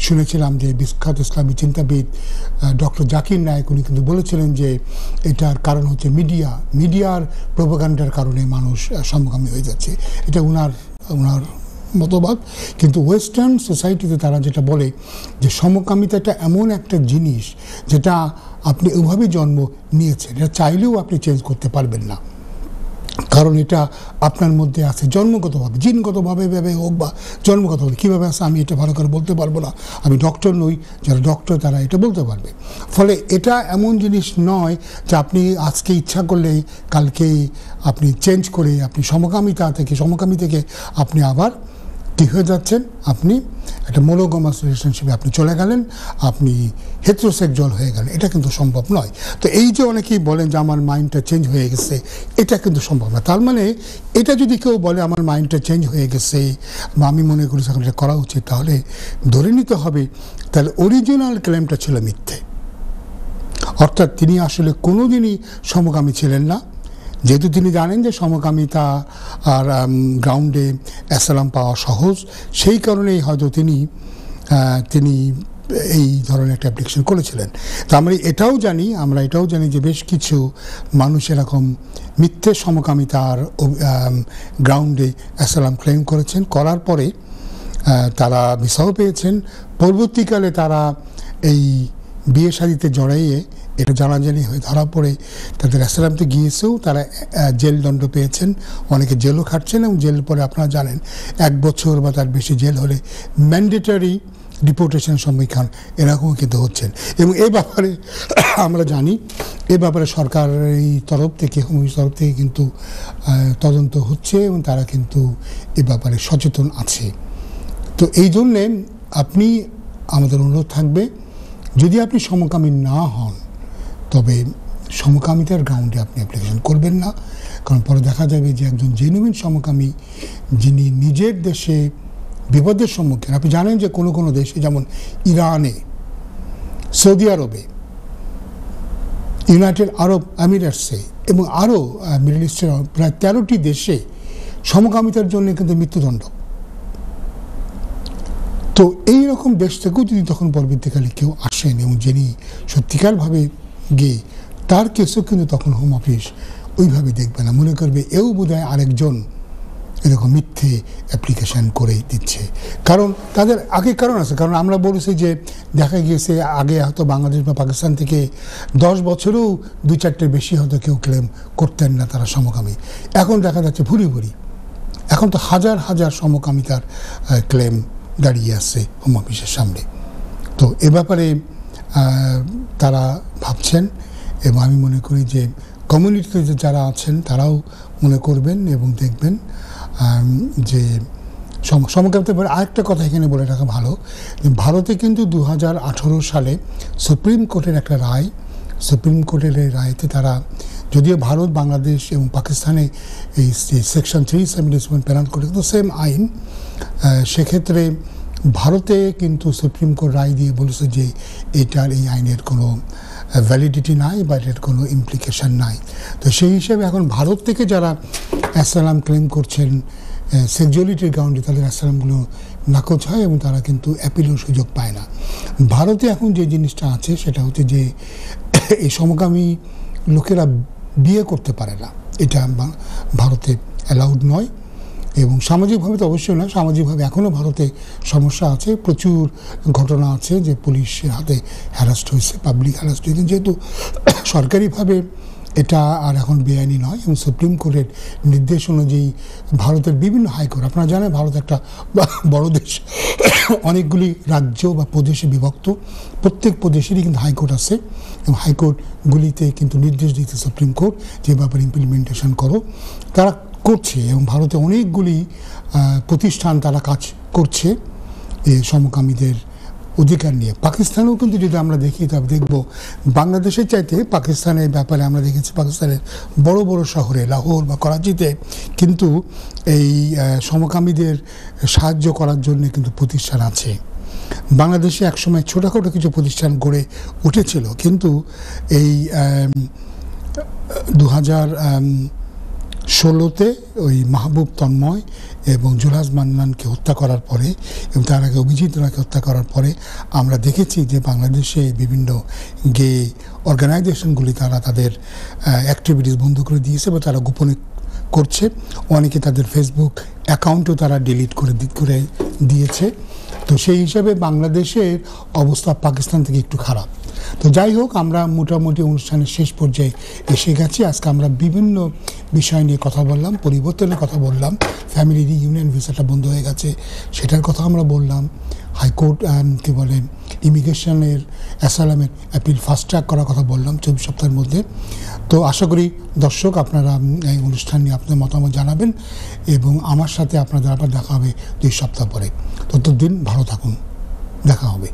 শুনেছিলাম যে বিখ্যাত ইসলামী চিন্তাবিদ ডক্টর জাকির নায়েক, উনি কিন্তু বলেছিলেন যে এটার কারণ হচ্ছে মিডিয়ার প্রোপাগান্ডার কারণে মানুষ সমকামী হয়ে যাচ্ছে। এটা ওনার মতবাদ। কিন্তু ওয়েস্টার্ন সোসাইটিতে তারা যেটা বলে যে সমকামিতাটা এমন একটা জিনিস যেটা আপনি ওইভাবে জন্ম নিয়েছেন, এটা চাইলেও আপনি চেঞ্জ করতে পারবেন না। কারণ এটা আপনার মধ্যে আছে জন্মগতভাবে, জিনগতভাবে ভাবে হোক বা জন্মগতভাবে কীভাবে আছে আমি এটা ভালো করে বলতে পারবো না, আমি ডক্টর নই, যারা ডক্টর তারা এটা বলতে পারবে। ফলে এটা এমন জিনিস নয় যে আপনি আজকে ইচ্ছা করলে কালকে আপনি চেঞ্জ করে আপনি সমকামী থেকে আপনি আবার কী হয়ে যাচ্ছেন, আপনি একটা মোনোগামাস রিলেশনশিপে আপনি চলে গেলেন, আপনি হেতেরোসেক্সুয়াল হয়ে গেলেন। এটা কিন্তু সম্ভব নয়। তো এই যে অনেকেই বলেন যে আমার মাইন্ডটা চেঞ্জ হয়ে গেছে, এটা কিন্তু সম্ভব না। তার মানে এটা যদি কেউ বলে আমার মাইন্ডটা চেঞ্জ হয়ে গেছে বা আমি মনে করি এখন এটা করা উচিত, তাহলে ধরে নিতে হবে তাহলে অরিজিনাল ক্লেমটা ছিল মিথ্যে, অর্থাৎ তিনি আসলে কোনোদিনই সমকামী ছিলেন না। যেহেতু তিনি জানেন যে সমকামিতা আর গ্রাউন্ডে অ্যাসাইলাম পাওয়া সহজ, সেই কারণেই হয়তো তিনি এই ধরনের একটা অ্যাপ্লিকেশন করেছিলেন। তো আমরা এটাও জানি যে বেশ কিছু মানুষ এরকম মিথ্যে সমকামিতার গ্রাউন্ডে অ্যাসাইলাম ক্লেম করেছেন, করার পরে তারা ভিসাও পেয়েছেন। পরবর্তীকালে তারা এই বিয়ে শাদীতে জড়াইয়ে এটা জানাজানি হয়ে ধরা পড়ে তাদের অ্যাসাইলামতে গিয়েছেও তারা জেল দণ্ড পেয়েছেন, অনেকে জেলও খাটছেন এবং জেল পরে আপনারা জানেন 1 বছর বা তার বেশি জেল হলে ম্যান্ডেটরি ডিপোর্টেশন সম্মুখীন এরকমও কিন্তু হচ্ছেন। এবং এই ব্যাপারে আমরা জানি এ ব্যাপারে সরকারের তরফ থেকে কিন্তু তদন্ত হচ্ছে এবং তারা কিন্তু এ ব্যাপারে সচেতন আছে। তো এই জন্যে আমাদের অনুরোধ থাকবে, যদি আপনি সমকামী না হন তবে সমকামিতার গ্রাউন্ডে আপনি অ্যাপ্লিকেশন করবেন না। কারণ পরে দেখা যাবে যে একজন জেনুইন সমকামী যিনি নিজের দেশে বিপদের সম্মুখীন, আপনি জানেন যে কোনো দেশে যেমন ইরানে, সৌদি আরবে, ইউনাইটেড আরব আমিরাটসে এবং আরও মিডল ইস্টের প্রায় 13টি দেশে সমকামিতার জন্য কিন্তু মৃত্যুদণ্ড। তো এইরকম দেশ থেকেও যদি তখন পরবর্তীকালে কেউ আসেন এবং যিনি সত্যিকারভাবে গে, তার কেসও কিন্তু তখন হোম অফিস ওইভাবে দেখবে না, মনে করবে এও বোধহয় আরেকজন এরকম মিথ্যে অ্যাপ্লিকেশান করে দিচ্ছে। কারণ তাদের কারণ আছে। কারণ আমরা বলেছি যে দেখা গিয়েছে আগে হয়তো বাংলাদেশ বা পাকিস্তান থেকে 10 বছরেও 2-4টের বেশি হয়তো কেউ ক্লেম করতেন না তারা সমকামী। এখন দেখা যাচ্ছে ভুরি এখন তো হাজার হাজার সমকামিতার ক্লেম দাঁড়িয়ে আছে হোম অফিসের সামনে। তো এ ব্যাপারে তারা ভাবছেন এবং আমি মনে করি যে কমিউনিটিতে যারা আছেন তারাও মনে করবেন এবং দেখবেন যে সমকামিতার ব্যাপারে আরেকটা কথা এখানে বলে রাখা ভালো, যে ভারতে কিন্তু 2018 সালে সুপ্রিম কোর্টের একটা রায়, সুপ্রিম কোর্টের এই রায়তে তারা, যদিও ভারত, বাংলাদেশ এবং পাকিস্তানে এই সেকশন 377 পেনাল কোডে কিন্তু সেম আইন, সেক্ষেত্রে ভারতে কিন্তু সুপ্রিম কোর্ট রায় দিয়ে বলেছে যে এই আইনের কোনো ভ্যালিডিটি নাই বা এটার কোনো ইমপ্লিকেশন নাই। তো সেই হিসেবে এখন ভারত থেকে যারা অ্যাসাইলাম ক্লেম করছেন সেক্সুয়ালিটির গ্রাউন্ডে, তাদের অ্যাসাইলামগুলো নাকচ হয় এবং তারা কিন্তু অ্যাপিলের সুযোগ পায় না। ভারতে এখন যে জিনিসটা আছে সেটা হচ্ছে যে এই সমকামী লোকেরা বিয়ে করতে পারে না, এটা ভারতে অ্যালাউড নয়। এবং সামাজিকভাবে তো অবশ্যই নয়, সামাজিকভাবে এখনও ভারতে সমস্যা আছে, প্রচুর ঘটনা আছে যে পুলিশের হাতে হ্যারাস্ট হয়েছে, পাবলিক হ্যারাস্ট হয়েছে, যেহেতু সরকারিভাবে এটা আর এখন বেআইনি নয়। এবং সুপ্রিম কোর্টের নির্দেশ অনুযায়ী ভারতের বিভিন্ন হাইকোর্ট, আপনারা জানেন ভারত একটা বড় দেশ, অনেকগুলি রাজ্য বা প্রদেশে বিভক্ত, প্রত্যেক প্রদেশেরই কিন্তু হাইকোর্ট আছে এবং হাইকোর্টগুলিতে কিন্তু নির্দেশ দিচ্ছে সুপ্রিম কোর্ট যে ব্যাপারে ইমপ্লিমেন্টেশন করো, তারা করছে। এবং ভারতে অনেকগুলি প্রতিষ্ঠান তারা কাজ করছে এই সমকামীদের অধিকার নিয়ে। পাকিস্তানেও কিন্তু যদি আমরা দেখি তবে দেখব বাংলাদেশের চাইতে পাকিস্তানের ব্যাপারে আমরা দেখেছি পাকিস্তানের বড় বড় শহরে লাহোর বা করাচিতে কিন্তু এই সমকামীদের সাহায্য করার জন্য কিন্তু প্রতিষ্ঠান আছে। বাংলাদেশে একসময় ছোটোখাটো কিছু প্রতিষ্ঠান গড়ে উঠেছিল, কিন্তু এই 2016-তে ওই মাহবুব তন্ময় এবং জুলহাস মান্নানকে হত্যা করার পরে এবং তার আগে অভিজিৎ রায়কে হত্যা করার পরে আমরা দেখেছি যে বাংলাদেশে বিভিন্ন গে অর্গানাইজেশনগুলি তারা তাদের অ্যাক্টিভিটিস বন্ধ করে দিয়েছে বা তারা গোপনে করছে। অনেকে তাদের ফেসবুক অ্যাকাউন্টও তারা ডিলিট করে দিয়েছে। তো সেই হিসাবে বাংলাদেশের অবস্থা পাকিস্তান থেকে একটু খারাপ। তো যাই হোক, আমরা মোটামুটি অনুষ্ঠানের শেষ পর্যায়ে এসে গেছি। আজকে আমরা বিভিন্ন বিষয় নিয়ে কথা বললাম, পরিবর্তনের কথা বললাম, ফ্যামিলি রিইউনিয়ন ভিসাটা বন্ধ হয়ে গেছে সেটার কথা আমরা বললাম, হাইকোর্ট কী বলে ইমিগ্রেশনের অ্যাসাইলামের অ্যাপিল ফাস্ট ট্র্যাক করার কথা বললাম 24 সপ্তাহের মধ্যে। তো আশা করি দর্শক আপনারা এই অনুষ্ঠান নিয়ে আপনাদের মতামত জানাবেন এবং আমার সাথে আপনাদের আবার দেখা হবে 2 সপ্তাহ পরে। ততদিন ভালো থাকুন, দেখা হবে।